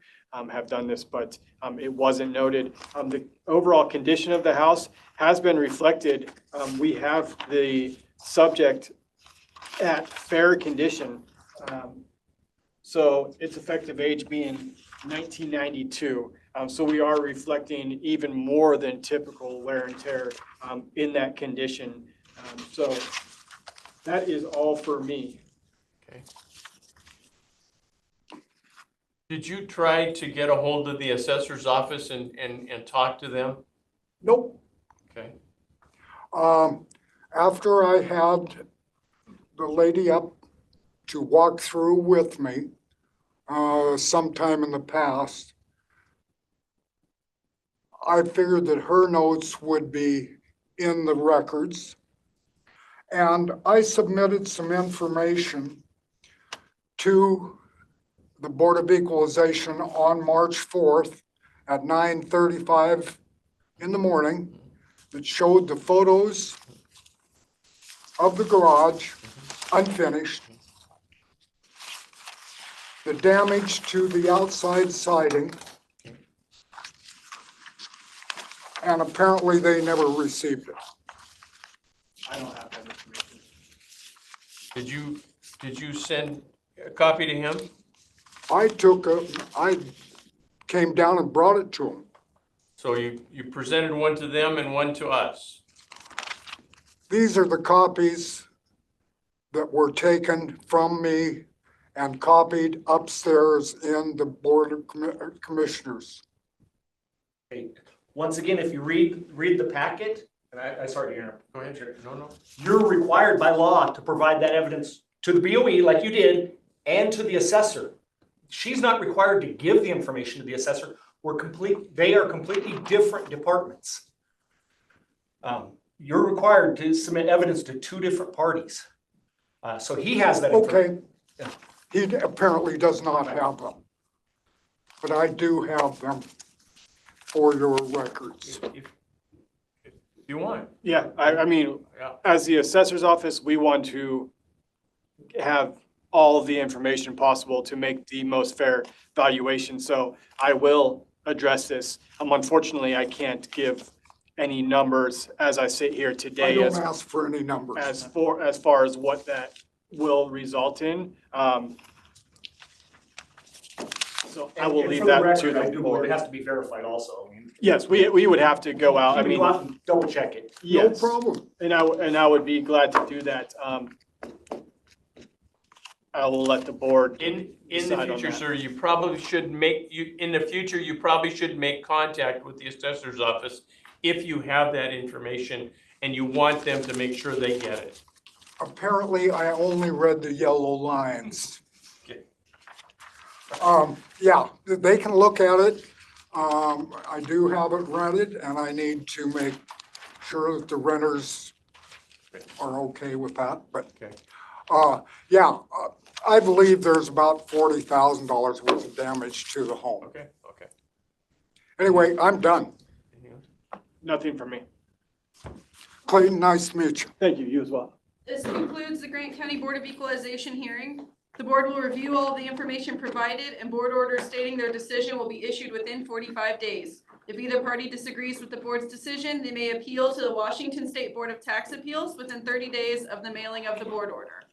have done this, but it wasn't noted. The overall condition of the house has been reflected. We have the subject at fair condition. So its effective age being 1992. So we are reflecting even more than typical wear and tear in that condition. So that is all for me. Okay. Did you try to get a hold of the assessor's office and talk to them? Nope. Okay. After I had the lady up to walk through with me sometime in the past, I figured that her notes would be in the records. And I submitted some information to the Board of Equalization on March 4th at 9:35 in the morning that showed the photos of the garage unfinished, the damage to the outside siding, and apparently they never received it. I don't have that information. Did you send a copy to him? I came down and brought it to them. So you presented one to them and one to us. These are the copies that were taken from me and copied upstairs in the Board of Commissioners. Okay. Once again, if you read the packet, and I sorry to interrupt. Go ahead, Jerry. No. You're required by law to provide that evidence to the BOE like you did and to the assessor. She's not required to give the information to the assessor. They are completely different departments. You're required to submit evidence to 2 different parties. So he has that information. Okay. He apparently does not have them, but I do have them for your records. If you want. Yeah, I mean, Yeah. as the assessor's office, we want to have all of the information possible to make the most fair valuation. So I will address this. Unfortunately, I can't give any numbers as I sit here I today don't ask for any numbers. as far as what that will result in. So I will And leave for the that record, to I the do believe board. it has to be verified also. I mean, Yes, we would have to go out. I You mean, go out and double check it. No yes. problem. And I would be glad to do that. I will let the board In the decide on future, that. sir, you probably should in the future, you probably should make contact with the assessor's office if you have that information and you want them to make sure they get it. Apparently, I only read the yellow lines. Okay. Yeah, they can look at it. I do have it rented and I need to make sure that the renters are okay with that, but, Okay. yeah, I believe there's about $40,000 worth of damage to the home. Okay, okay. Anyway, I'm done. Anything else? Nothing from me. Clayton, nice to meet you. Thank you, you as well. This concludes the Grant County Board of Equalization hearing. The board will review all of the information provided and board orders stating their decision will be issued within 45 days. If either party disagrees with the board's decision, they may appeal to the Washington State Board of Tax Appeals within 30 days of the mailing of the board order.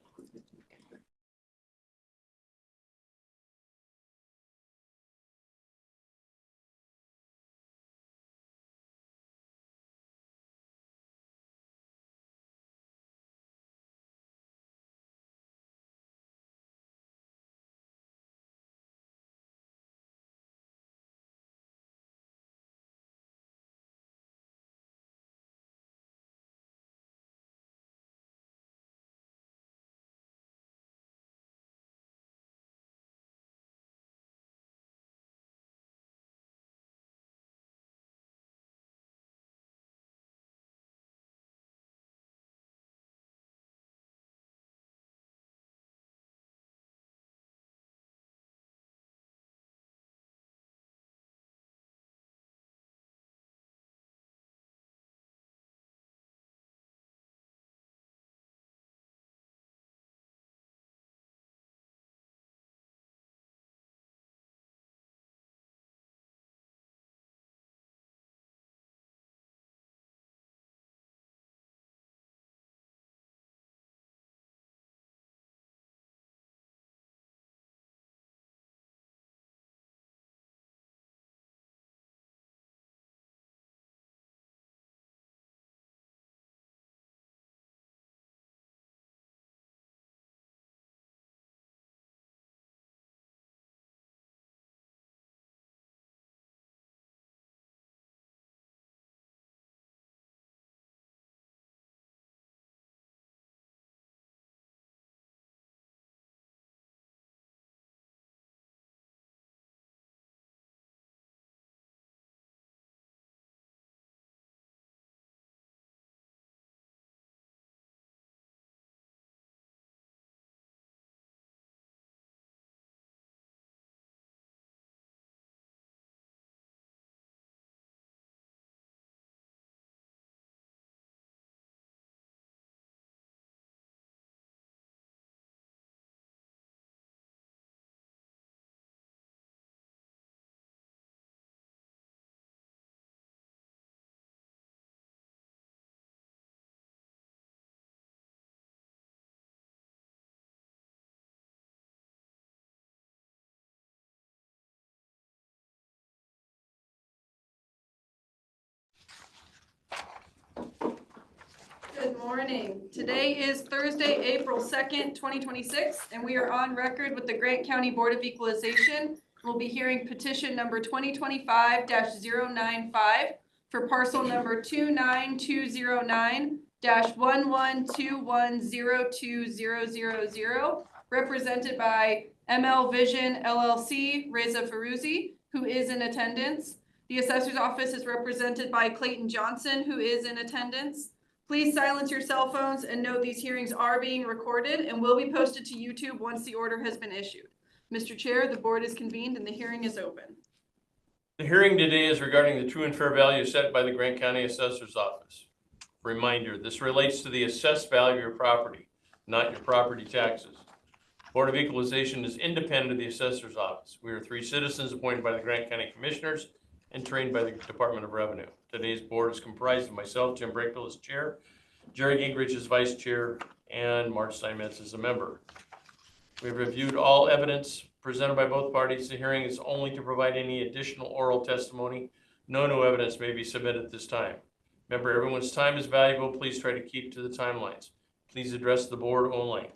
Good morning. Today is Thursday, April 2nd, 2026, and we are on record with the Grant County Board of Equalization. We'll be hearing petition number 2025-095 for parcel number 29209-1121020000, represented by ML Vision LLC, Reza Farouzi, who is in attendance. The assessor's office is represented by Clayton Johnson, who is in attendance. Please silence your cell phones and note these hearings are being recorded and will be posted to YouTube once the order has been issued. Mr. Chair, the board is convened and the hearing is open. The hearing today is regarding the true and fair value set by the Grant County Assessor's Office. Reminder, this relates to the assessed value of your property, not your property taxes. Board of Equalization is independent of the Assessor's Office. We are 3 citizens appointed by the Grant County Commissioners and trained by the Department of Revenue. Today's board is comprised of myself, Jim Brakefield as chair, Jerry Gingrich as vice chair, and Mark Steinmetz as a member. We've reviewed all evidence presented by both parties. The hearing is only to provide any additional oral testimony No new evidence may be submitted at this time. Remember, everyone's time is valuable. Please try to keep to the timelines. Please address the board only.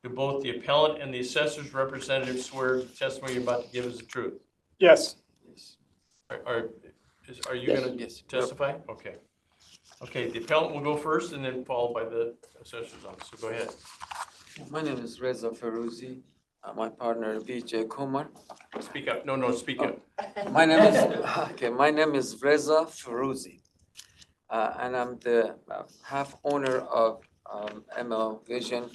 Do both the appellant and the assessor's representative swear the testimony you're about to give is the truth? Yes. Are you gonna testify? Okay. Okay, the appellant will go first and then followed by the assessor's office, so go ahead. My name is Reza Feruzi. My partner Vijay Kumar. Speak up. No, speak up. My name is my name is Reza Feruzi, and I'm the half owner of ML Vision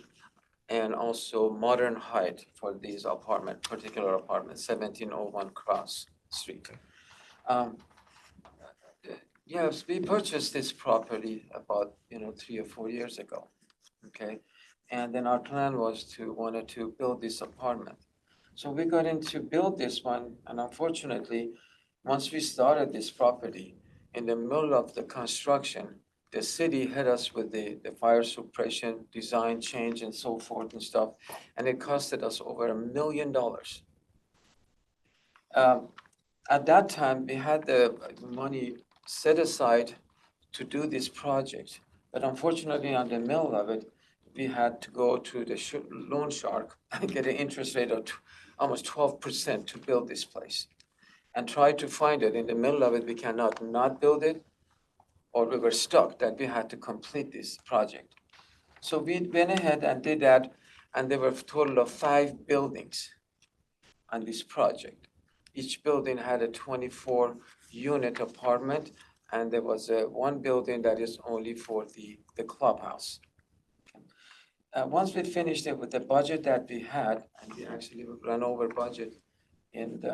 and also Modern Height for these particular apartment, 1701 Cross Street. Yes, we purchased this property about 3 or 4 years ago. Okay. And then our plan was wanted to build this apartment. So we got into build this one, and unfortunately, once we started this property, in the middle of the construction, the city hit us with the fire suppression, design change and so forth and stuff, and it costed us over $1 million. At that time, we had the money set aside to do this project, but unfortunately, on the middle of it, we had to go to the loan shark and get an interest rate of almost 12% to build this place. And try to find it. In the middle of it, we cannot not build it, or we were stuck that we had to complete this project. So we went ahead and did that, and there were a total of 5 buildings on this project. Each building had a 24-unit apartment, and there was one building that is only for the clubhouse. Once we finished it with the budget that we had, and we actually ran over budget, and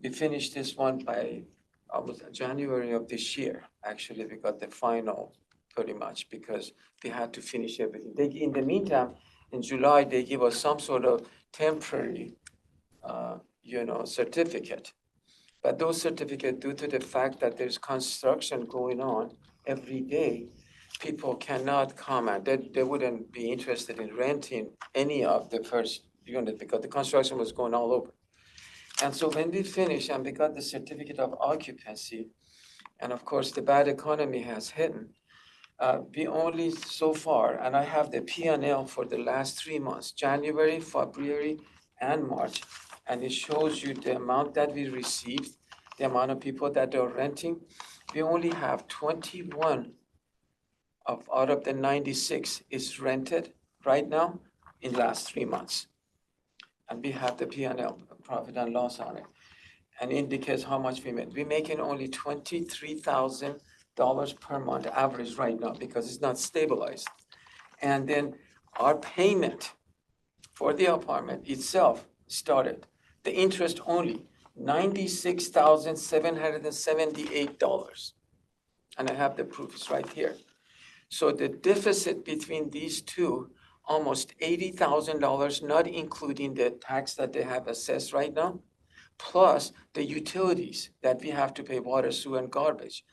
we finished this one by almost January of this year. Actually, we got the final pretty much because we had to finish everything. In the meantime, in July, they give us some sort of temporary, certificate. But those certificates, due to the fact that there's construction going on every day, people cannot comment. They wouldn't be interested in renting any of the first unit because the construction was going all over. And so when we finished and we got the certificate of occupancy, and of course the bad economy has hit, we only so far, and I have the P&L for the last 3 months, January, February, and March, and it shows you the amount that we received, the amount of people that are renting. We only have 21 out of the 96 is rented right now in the last 3 months. And we have the P&L, profit and loss on it, and indicates how much we made. We're making only $23,000 per month average right now because it's not stabilized. And then our payment for the apartment itself started. The interest only, $96,778. And I have the proof, it's right here. So the deficit between these two, almost $80,000, not including the tax that they have assessed right now, plus the utilities that we have to pay, water, sewer, and garbage.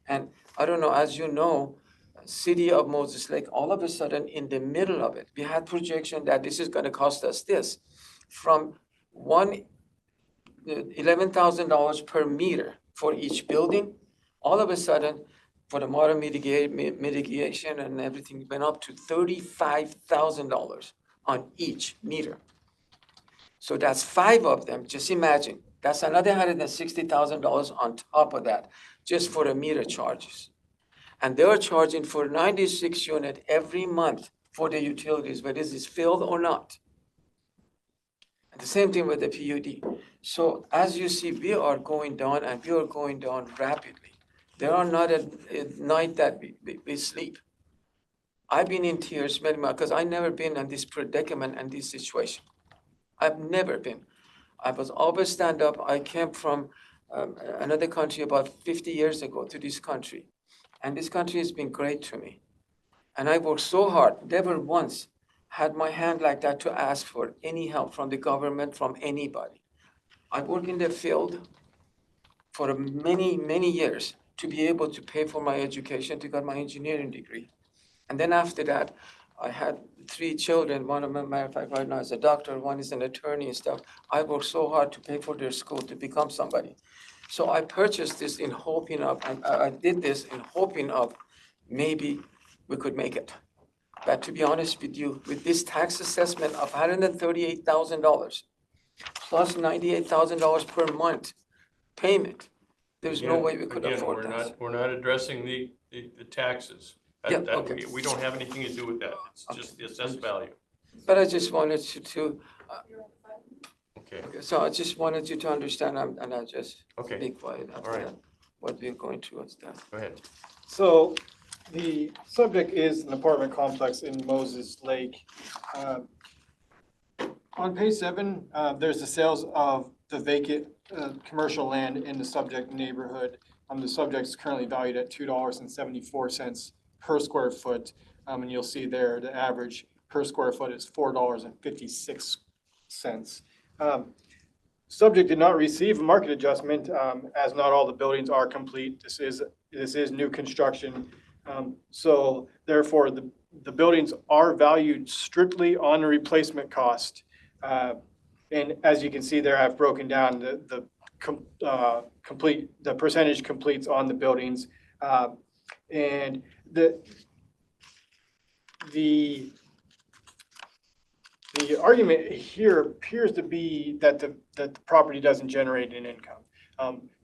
And I don't know, as you know, city of Moses Lake, all of a sudden in the middle of it, we had projection that this is gonna cost us this, from $11,000 per meter for each building. All of a sudden, for the water mitigation and everything went up to $35,000 on each meter. So that's 5 of them, just imagine. That's another $160,000 on top of that, just for the meter charges. And they're charging for 96 unit every month for the utilities, whether this is filled or not. And the same thing with the PUD. So as you see, we are going down and we are going down rapidly. There are not a night that we sleep. I've been in tears, because I've never been in this predicament and this situation. I've never been. I was always stand up. I came from another country about 50 years ago to this country. And this country has been great to me. And I worked so hard, never once had my hand like that to ask for any help from the government, from anybody. I worked in the field for many, many years to be able to pay for my education, to get my engineering degree. And then after that, I had 3 children. One of them, matter of fact, right now is a doctor, one is an attorney and stuff. I worked so hard to pay for their school to become somebody. So I purchased this in hoping of, I did this in hoping of maybe we could make it. But to be honest with you, with this tax assessment of $138,000 plus $98,000 per month payment, there's no way we could Again, afford that. we're not addressing the taxes. Yeah, okay. We don't have anything to do with that. It's just the assessed value. But I just wanted you to, Okay, so I just wanted you to understand, and I just okay, be quiet after right. that, what we're going towards that. go ahead. So the subject is an apartment complex in Moses Lake. On page 7, there's the sales of the vacant commercial land in the subject neighborhood. The subject is currently valued at $2.74 per square foot. And you'll see there, the average per square foot is $4.56. Subject did not receive a market adjustment, as not all the buildings are complete. This is new construction. So therefore, the buildings are valued strictly on a replacement cost. And as you can see there, I've broken down the percentage completes on the buildings. And the argument here appears to be that the property doesn't generate an income.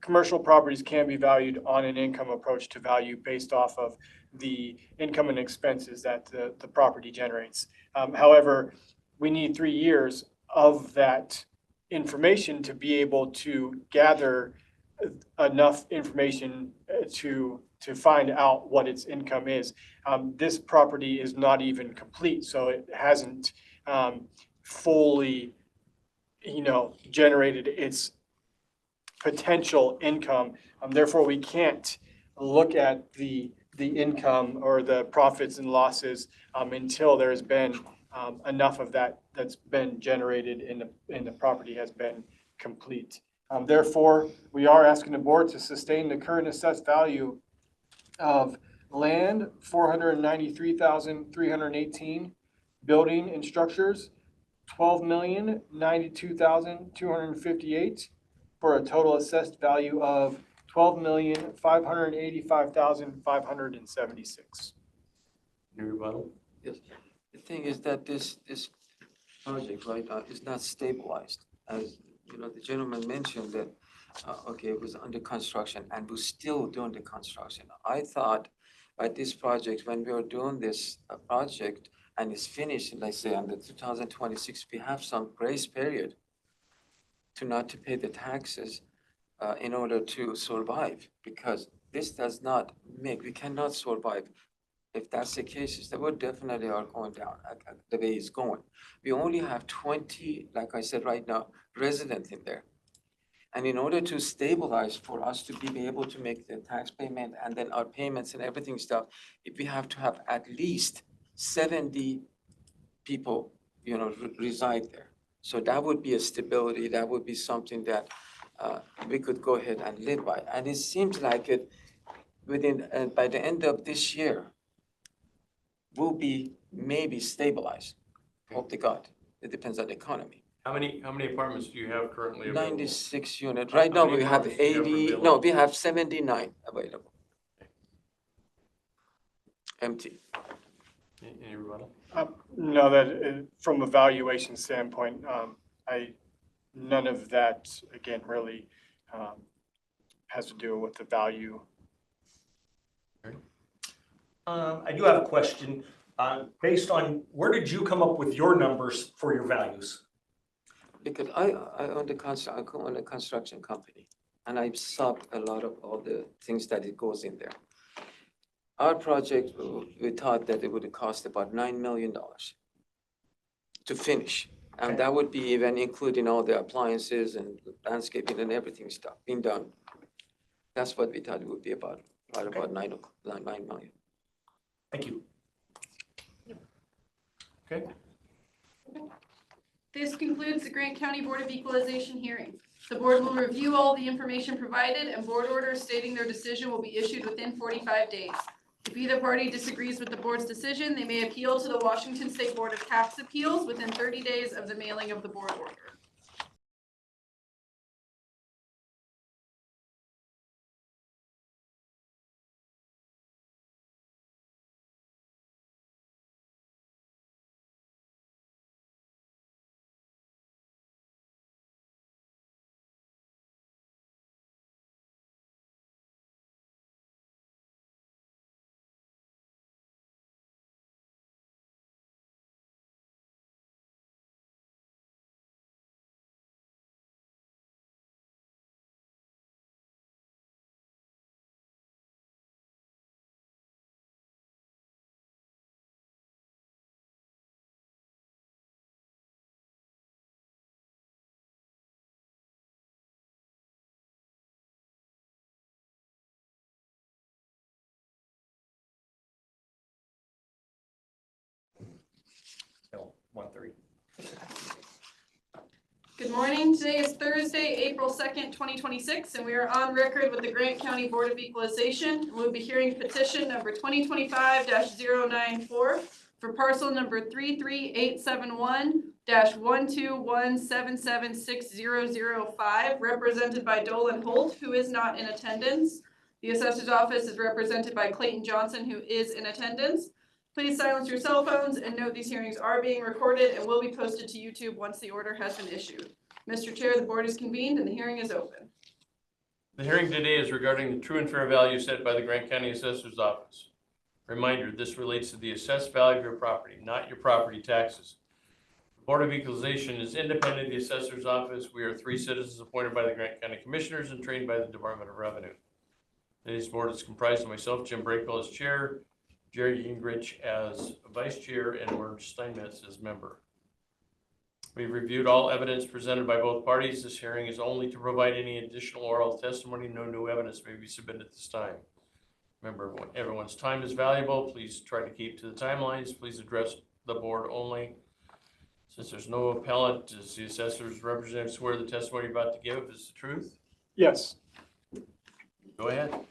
Commercial properties can be valued on an income approach to value based off of the income and expenses that the property generates. However, we need 3 years of that information to be able to gather enough information to find out what its income is. This property is not even complete, so it hasn't fully, generated its potential income. Therefore, we can't look at the income or the profits and losses until there's been enough of that's been generated and the property has been complete. Therefore, we are asking the board to sustain the current assessed value of land, $493,318, building and structures, $12,092,258, for a total assessed value of $12,585,576. Any rebuttal? Yes, the thing is that this project right now is not stabilized. As the gentleman mentioned that, okay, it was under construction and we're still doing the construction. I thought by this project, when we were doing this project and it's finished, let's say under 2026, we have some grace period to not to pay the taxes in order to survive, because this does not we cannot survive. If that's the case, then we definitely are going down the way it's going. We only have 20, like I said right now, residents in there. And in order to stabilize for us to be able to make the tax payment and then our payments and everything stuff, if we have to have at least 70 people, reside there. So that would be a stability. That would be something that we could go ahead and live by. And it seems like it by the end of this year, will be maybe stabilized. Hope to God. It depends on the economy. How many apartments do you have currently available? 96 units. Right now, we have 80, no, we have 79 available. Empty. Any rebuttal? No, that from a valuation standpoint, none of that, again, really has to do with the value. I do have a question. Based on, where did you come up with your numbers for your values? Because I own the construction company, and I subbed a lot of all the things that it goes in there. Our project, we thought that it would cost about $9 million to finish. And that would be even including all the appliances and landscaping and everything stuff being done. That's what we thought it would be about, about $9 million. Thank you. Okay. This concludes the Grant County Board of Equalization hearing. The board will review all the information provided, and board orders stating their decision will be issued within 45 days. If either party disagrees with the board's decision, they may appeal to the Washington State Board of Tax Appeals within 30 days of the mailing of the board order. Good morning. Today is Thursday, April 2nd, 2026, and we are on record with the Grant County Board of Equalization. We'll be hearing petition number 2025-094 for parcel number 33871-121776005, represented by Dolan Holt, who is not in attendance. The assessor's office is represented by Clayton Johnson, who is in attendance. Please silence your cell phones and note these hearings are being recorded and will be posted to YouTube once the order has been issued. Mr. Chair, the board is convened and the hearing is open. The hearing today is regarding the true and fair value set by the Grant County Assessor's Office. Reminder, this relates to the assessed value of your property, not your property taxes. The Board of Equalization is independent of the Assessor's Office. We are 3 citizens appointed by the Grant County Commissioners and trained by the Department of Revenue. Today's board is comprised of myself, Jim Brakewell, as chair, Jerry Gingrich as vice chair, and Merge Steinmetz as member. We've reviewed all evidence presented by both parties. This hearing is only to provide any additional oral testimony. No new evidence may be submitted at this time. Remember, everyone's time is valuable. Please try to keep to the timelines. Please address the board only. Since there's no appellant, does the assessor's representative swear the testimony you're about to give is the truth? Yes. Go ahead.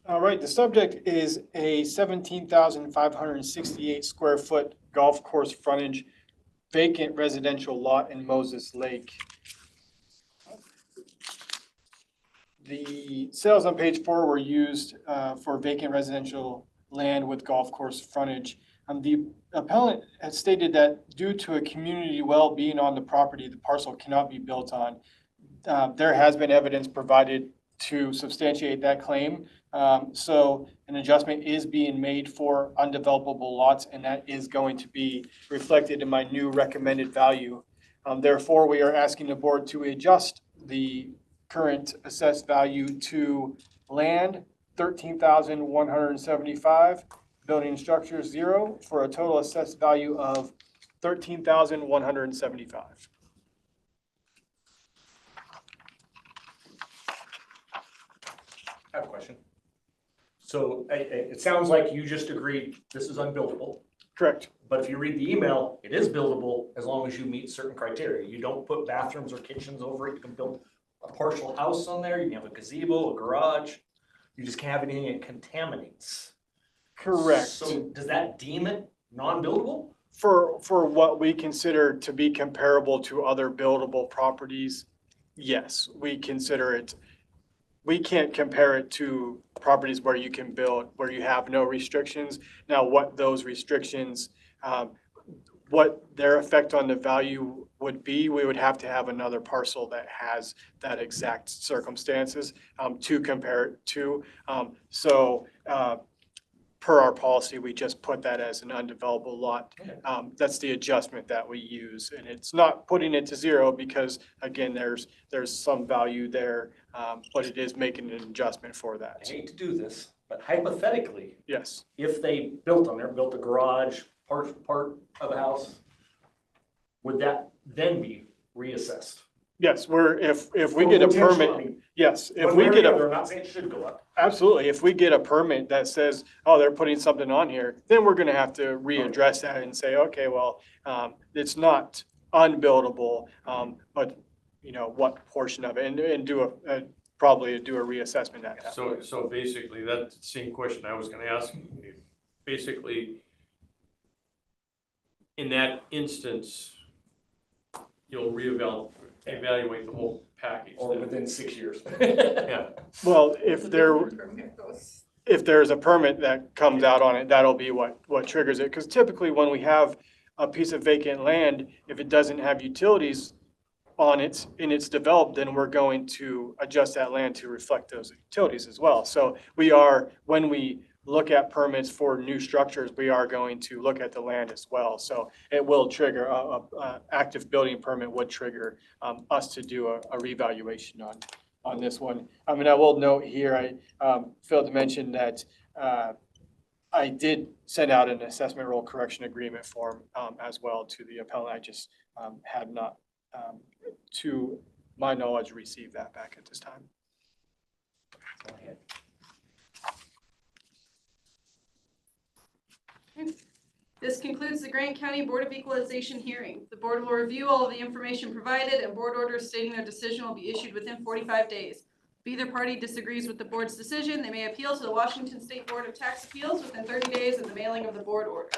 All right, the subject is a 17,568 square foot golf course frontage vacant residential lot in Moses Lake. The sales on page 4 were used for vacant residential land with golf course frontage. The appellant has stated that due to a community well being on the property, the parcel cannot be built on. There has been evidence provided to substantiate that claim. So an adjustment is being made for undevelopable lots, and that is going to be reflected in my new recommended value. Therefore, we are asking the board to adjust the current assessed value to land 13,175, building structure 0, for a total assessed value of 13,175. I have a question. So it sounds like you just agreed this is unbuildable, Correct. but if you read the email, it is buildable as long as you meet certain criteria. You don't put bathrooms or kitchens over it. You can build a partial house on there. You can have a gazebo, a garage. You just can't have anything that contaminates. Correct. So does that deem it non-buildable? For what we consider to be comparable to other buildable properties, yes, we consider it. We can't compare it to properties where you can build, where you have no restrictions. Now, what those restrictions, what their effect on the value would be, we would have to have another parcel that has that exact circumstances to compare it to. Per our policy, we just put that as an undevelopable lot. That's the adjustment that we use, and it's not putting it to 0 because, again, there's some value there, but it is making an adjustment for I that. hate to do this, but hypothetically, Yes. if they built on there, built a garage, part of a house, would that then be reassessed? Yes, if we get a permit, yes, if we get I'm not saying it should go up. absolutely, if we get a permit that says, oh, they're putting something on here, then we're gonna have to readdress that and say, okay, well, it's not unbuildable, but you know, what portion of it, and do probably do a reassessment at that point. So basically, that's the same question I was gonna ask. Basically, in that instance, you'll evaluate the whole package. Or within 6 years. Yeah, Well, if there's a permit that comes out on it, that'll be what triggers it. Because typically when we have a piece of vacant land, if it doesn't have utilities on it and it's developed, then we're going to adjust that land to reflect those utilities as well. So when we look at permits for new structures, we are going to look at the land as well. So it will trigger, a active building permit would trigger us to do a revaluation on this one. I mean, I will note here, I failed to mention that I did send out an assessment role correction agreement form as well to the appellant. I just had not, to my knowledge, received that back at this time. Go ahead. This concludes the Grant County Board of Equalization hearing. The board will review all of the information provided, and board orders stating their decision will be issued within 45 days. If either party disagrees with the board's decision, they may appeal to the Washington State Board of Tax Appeals within 30 days of the mailing of the board order.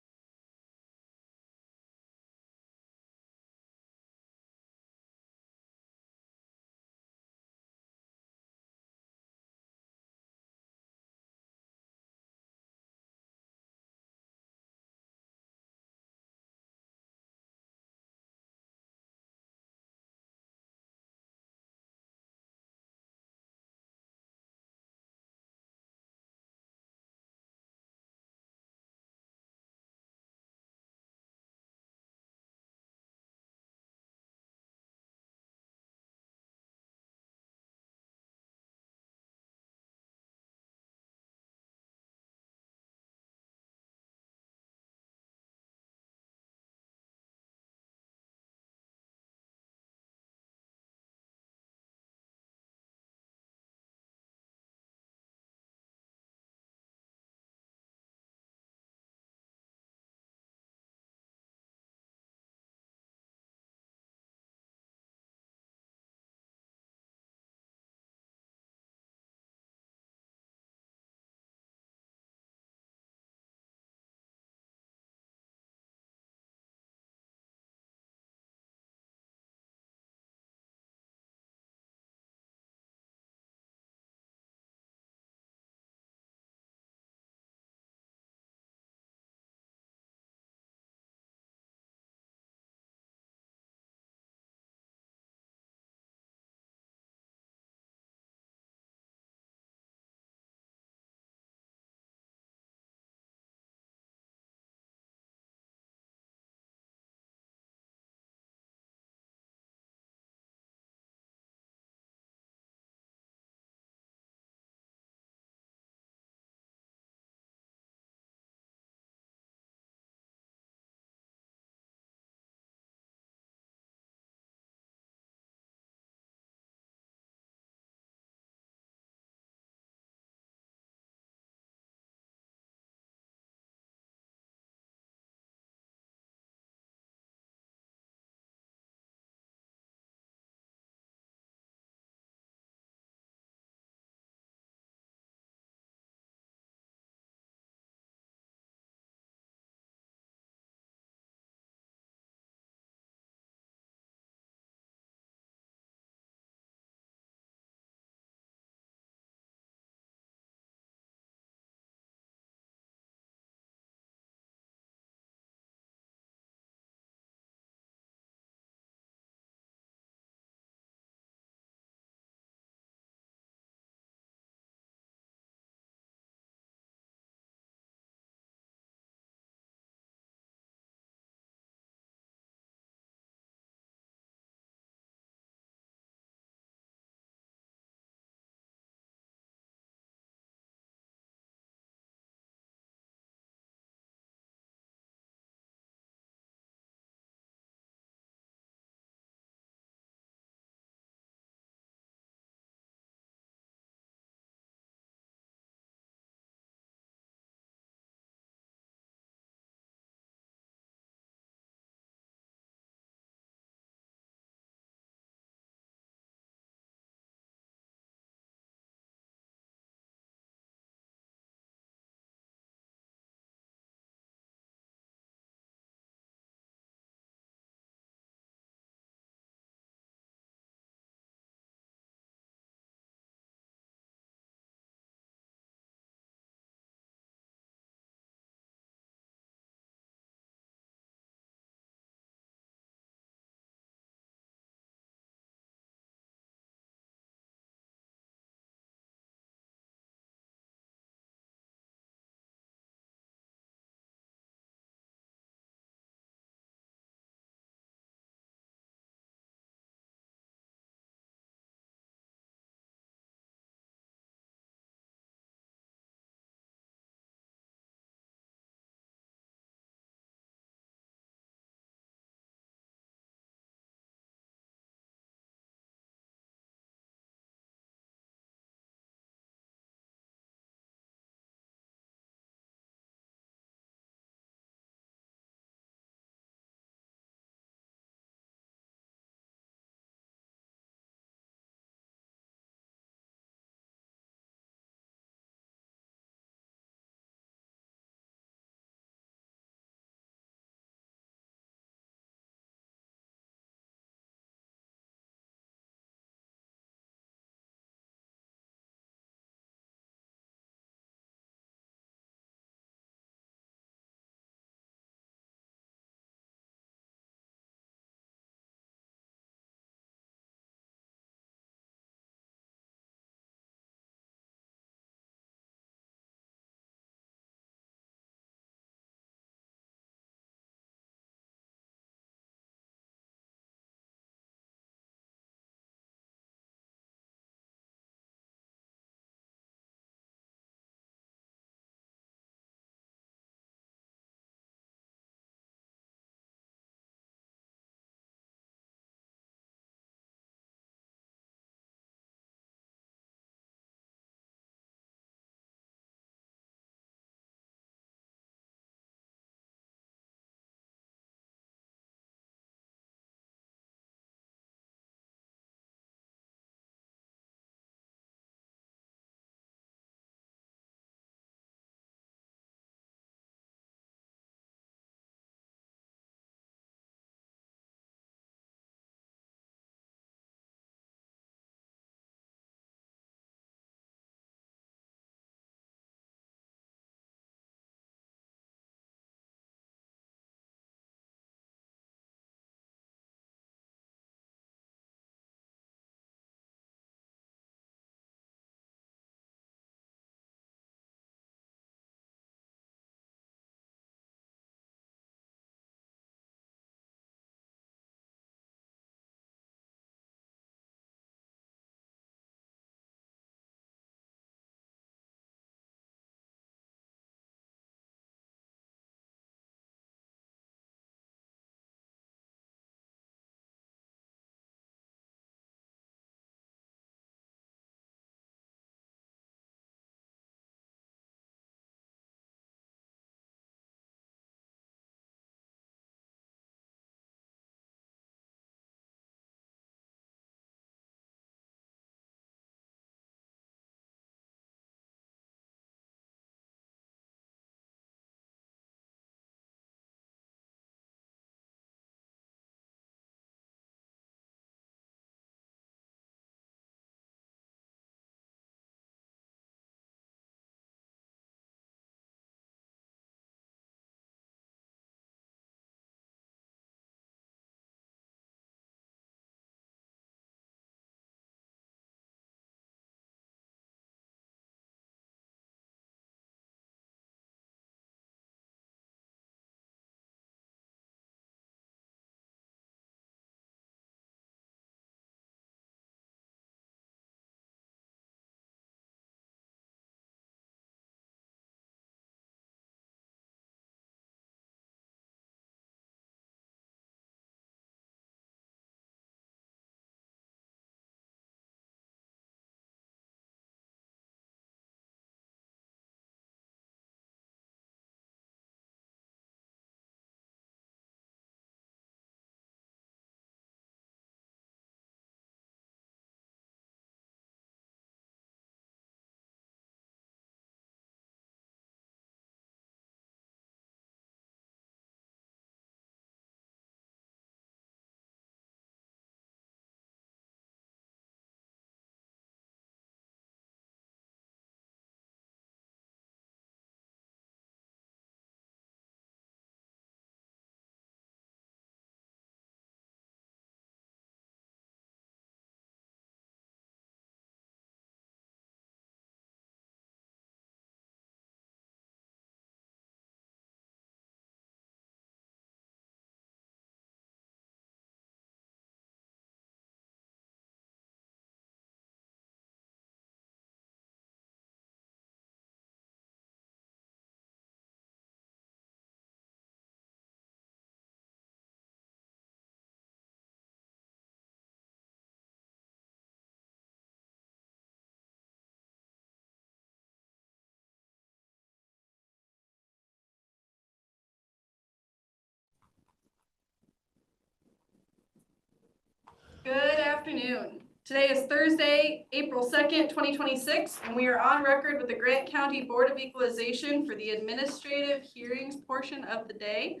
afternoon. Today is Thursday, April 2nd, 2026, and we are on record with the Grant County Board of Equalization for the administrative hearings portion of the day.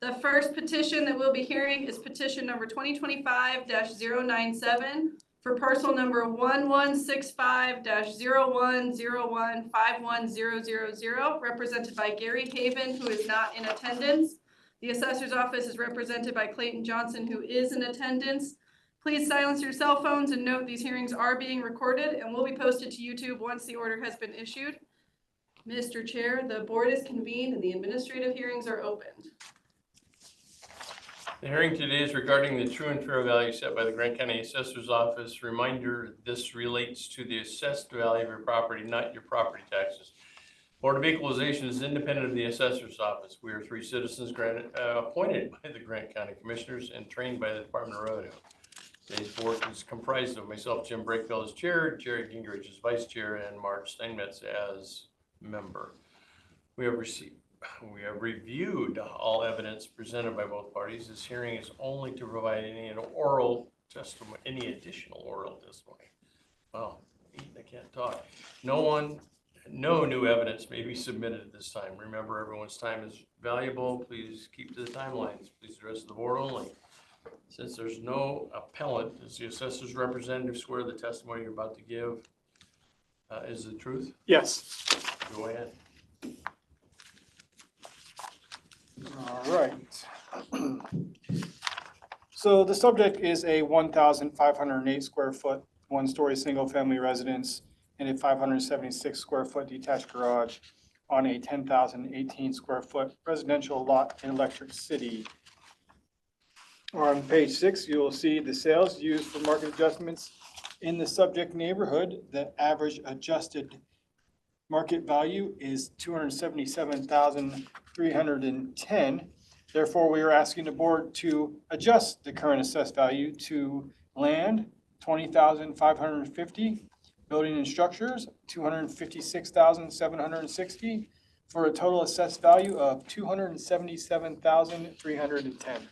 The first petition that we'll be hearing is petition number 2025-097 for parcel number 1165-0101511000, represented by Gary Haven, who is not in attendance. The assessor's office is represented by Clayton Johnson, who is in attendance. Please silence your cell phones and note these hearings are being recorded and will be posted to YouTube once the order has been issued. Mr. Chair, the board is convened and the administrative hearings are opened. The hearing today is regarding the true and fair value set by the Grant County Assessor's Office. Reminder, this relates to the assessed value of your property, not your property taxes. Board of Equalization is independent of the Assessor's Office. We are 3 citizens appointed by the Grant County Commissioners and trained by the Department of Revenue. Today's board is comprised of myself, Jim Breakville, as chair, Jerry Gingrich as vice chair, and Marge Steinmetz as member. We have reviewed all evidence presented by both parties. This hearing is only to provide any oral testimony, any additional oral testimony. Wow, I can't talk. No new evidence may be submitted at this time. Remember, everyone's time is valuable. Please keep to the timelines. Please address the board only. Since there's no appellant, does the assessor's representative swear the testimony you're about to give is the truth? Yes. Go ahead. All right. So the subject is a 1,508 square foot, 1-story single-family residence and a 576 square foot detached garage on a 10,018 square foot residential lot in Electric City. On page 6, you will see the sales used for market adjustments in the subject neighborhood. The average adjusted market value is $277,310. Therefore, we are asking the board to adjust the current assessed value to land, $20,550, building and structures, $256,760, for a total assessed value of $277,310.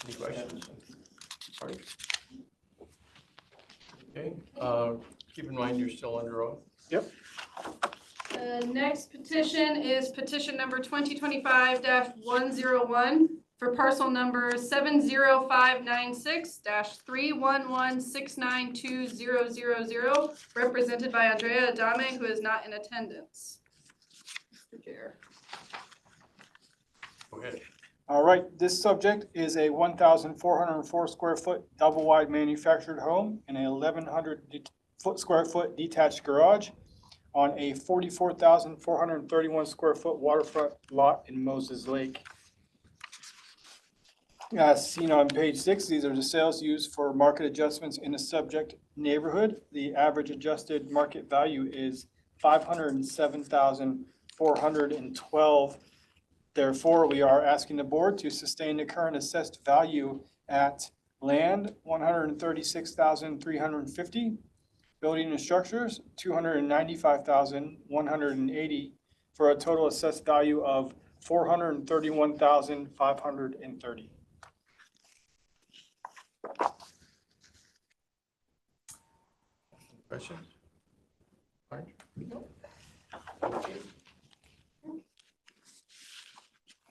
Any questions? Sorry. Okay, keep in mind you're still under oath. Yep. The next petition is petition number 2025-101 for parcel number 70596-311692000, represented by Andrea Adame, who is not in attendance. Mr. Chair. Go ahead. All right, this subject is a 1,404 square foot double wide manufactured home and a 1,100 square foot detached garage on a 44,431 square foot waterfront lot in Moses Lake. As seen on page 6, these are the sales used for market adjustments in the subject neighborhood. The average adjusted market value is $507,412. Therefore, we are asking the board to sustain the current assessed value at land, $136,350, building and structures, $295,180, for a total assessed value of $431,530. Questions? All right.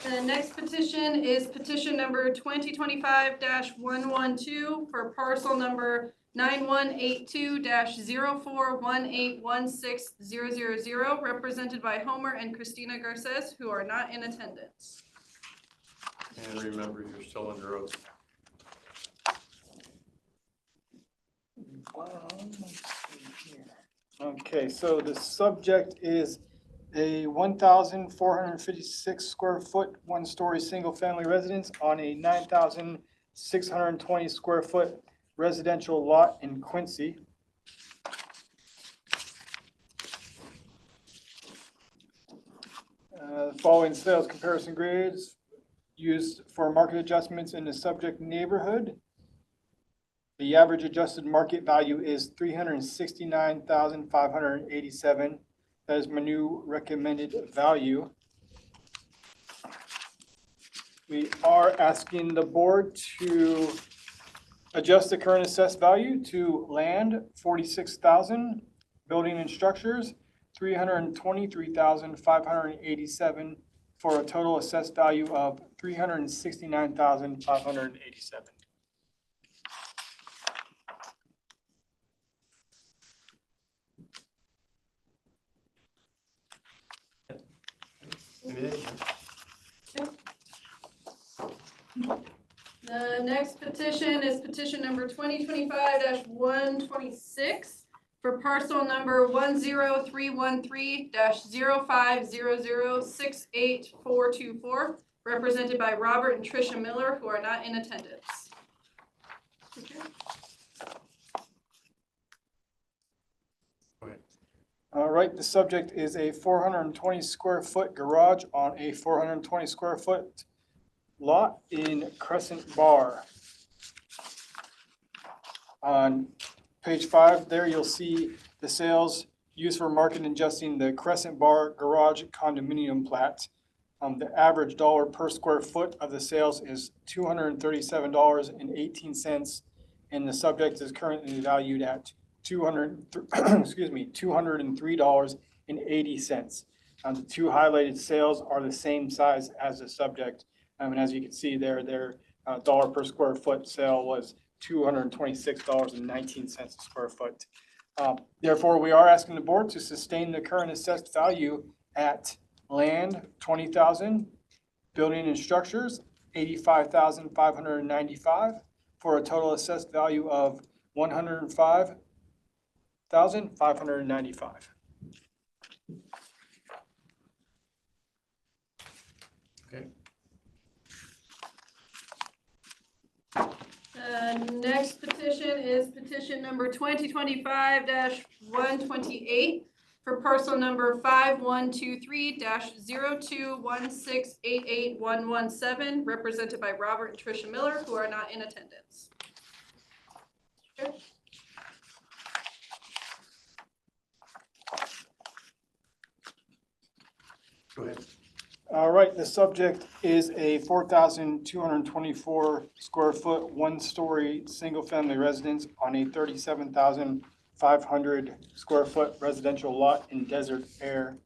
The next petition is petition number 2025-112 for parcel number 9182-04181600, represented by Homer and Christina Garces, who are not in attendance. And remember, you're still under oath. Okay, so the subject is a 1,456 square foot, 1-story single-family residence on a 9,620 square foot residential lot in Quincy. Following sales comparison grids used for market adjustments in the subject neighborhood. The average adjusted market value is $369,587. That is my new recommended value. We are asking the board to adjust the current assessed value to land 46,000, building and structures 323,587, for a total assessed value of 369,587. The next petition is petition number 2025-126 for parcel number 10313-05006844, represented by Robert and Tricia Miller, who are not in attendance. Okay. All right, the subject is a 420 square foot garage on a 420 square foot lot in Crescent Bar. On page 5 there, you'll see the sales used for market adjusting the Crescent Bar garage condominium plat. The average dollar per square foot of the sales is $237.18, and the subject is currently valued at $203.80. The two highlighted sales are the same size as the subject. And as you can see there, their dollar per square foot sale was $226.19 a square foot. Therefore, we are asking the board to sustain the current assessed value at land 20,000, building and structures 85,595, for a total assessed value of 105,595. Next petition is petition number 2025-128 for parcel number 5123-0216881117, represented by Robert and Tricia Miller, who are not in attendance. Okay. Go ahead. All right, the subject is a 4,224 square foot, one-story, single-family residence on a 37,500 square foot residential lot in Desert Air.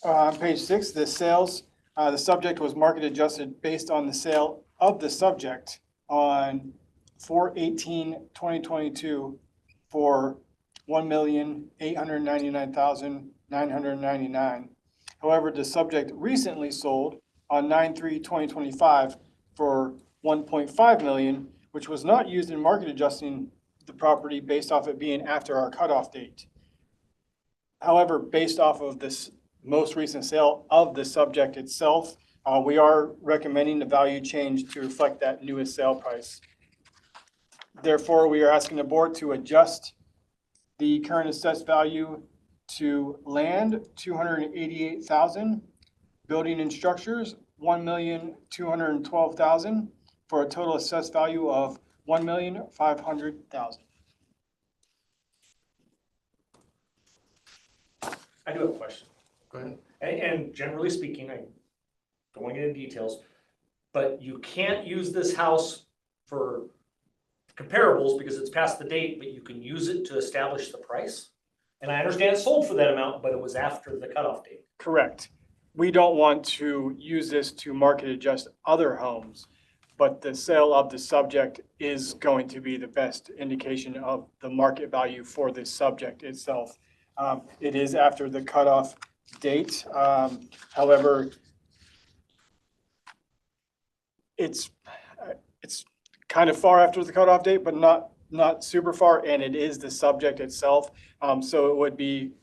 On page 6, the sales, the subject was market adjusted based on the sale of the subject on 4/18/2022 for $1,899,999. However, the subject recently sold on 9/3/2025 for $1.5 million, which was not used in market adjusting the property based off it being after our cutoff date. However, based off of this most recent sale of the subject itself, we are recommending the value change to reflect that newest sale price. Therefore, we are asking the board to adjust the current assessed value to land 288,000, building and structures 1,212,000, for a total assessed value of 1,500,000. I do have a question. Go ahead. And generally speaking, I'm going into details, but you can't use this house for comparables because it's past the date, but you can use it to establish the price. And I understand it sold for that amount, but it was after the cutoff date. Correct. We don't want to use this to market adjust other homes, but the sale of the subject is going to be the best indication of the market value for this subject itself. It is after the cutoff date. However, it's kind of far after the cutoff date, but not super far, and it is the subject itself. So it would be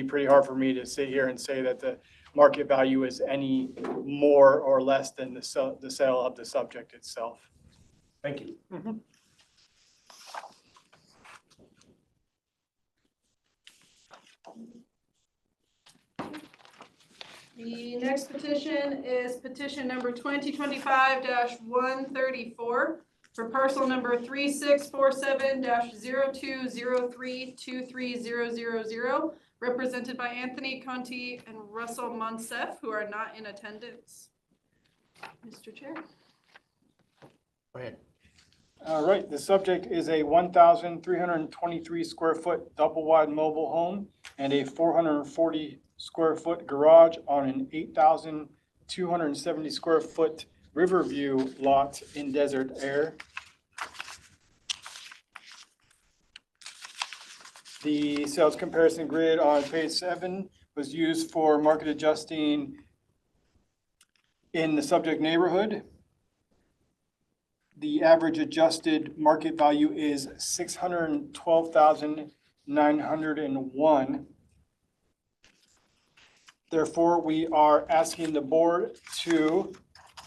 pretty hard for me to sit here and say that the market value is any more or less than the sale of the subject itself. Thank you. Mhm. The next petition is petition number 2025-134 for parcel number 3647-0203-23000, represented by Anthony Conti and Russell Monsef, who are not in attendance. Mr. Chair. Go ahead. All right, the subject is a 1,323 square foot double wide mobile home and a 440 square foot garage on an 8,270 square foot Riverview lot in Desert Air. The sales comparison grid on page 7 was used for market adjusting in the subject neighborhood. The average adjusted market value is $612,901. Therefore, we are asking the board to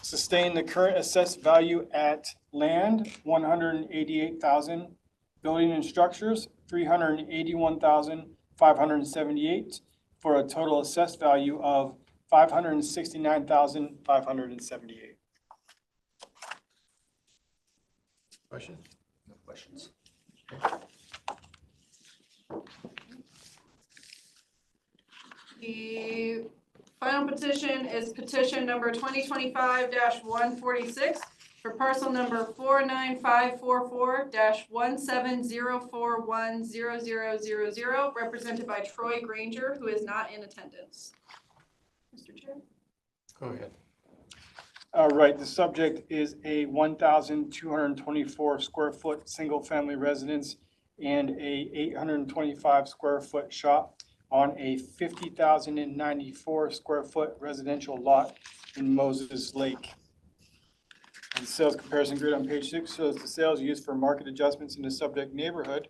sustain the current assessed value at land, $188,000, building and structures, $381,578, for a total assessed value of $569,578. Questions? No questions. The final petition is petition number 2025-146 for parcel number 49544-170410000, represented by Troy Granger, who is not in attendance. Mr. Chair. Go ahead. All right, the subject is a 1,224 square foot single family residence and a 825 square foot shop on a 50,094 square foot residential lot in Moses Lake. And the sales comparison grid on page 6 shows the sales used for market adjustments in the subject neighborhood.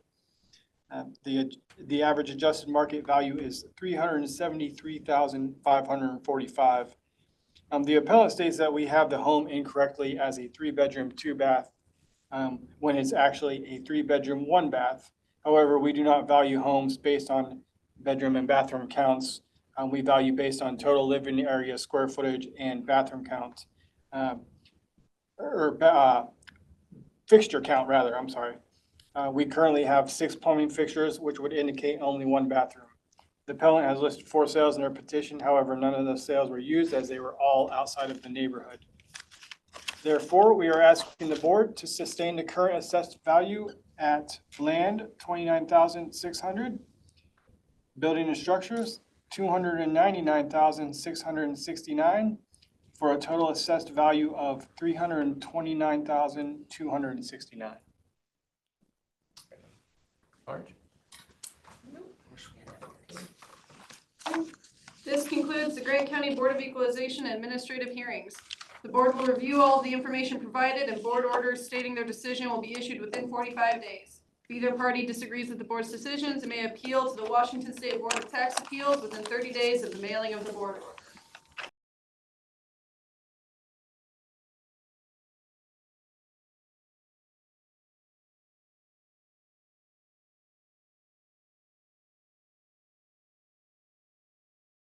The average adjusted market value is $373,545. The appellant states that we have the home incorrectly as a 3-bedroom, 2-bath, when it's actually a 3-bedroom, 1-bath. However, we do not value homes based on bedroom and bathroom counts. We value based on total living area, square footage, and bathroom count, fixture count rather, I'm sorry. We currently have 6 plumbing fixtures, which would indicate only 1 bathroom. The appellant has listed 4 sales in their petition. However, none of those sales were used as they were all outside of the neighborhood. Therefore, we are asking the board to sustain the current assessed value at land, $29,600, building and structures, $299,669, for a total assessed value of $329,269. Marge? This concludes the Grant County Board of Equalization Administrative Hearings. The board will review all of the information provided, and board orders stating their decision will be issued within 45 days. If either party disagrees with the board's decisions, it may appeal to the Washington State Board of Tax Appeals within 30 days of the mailing of the board order.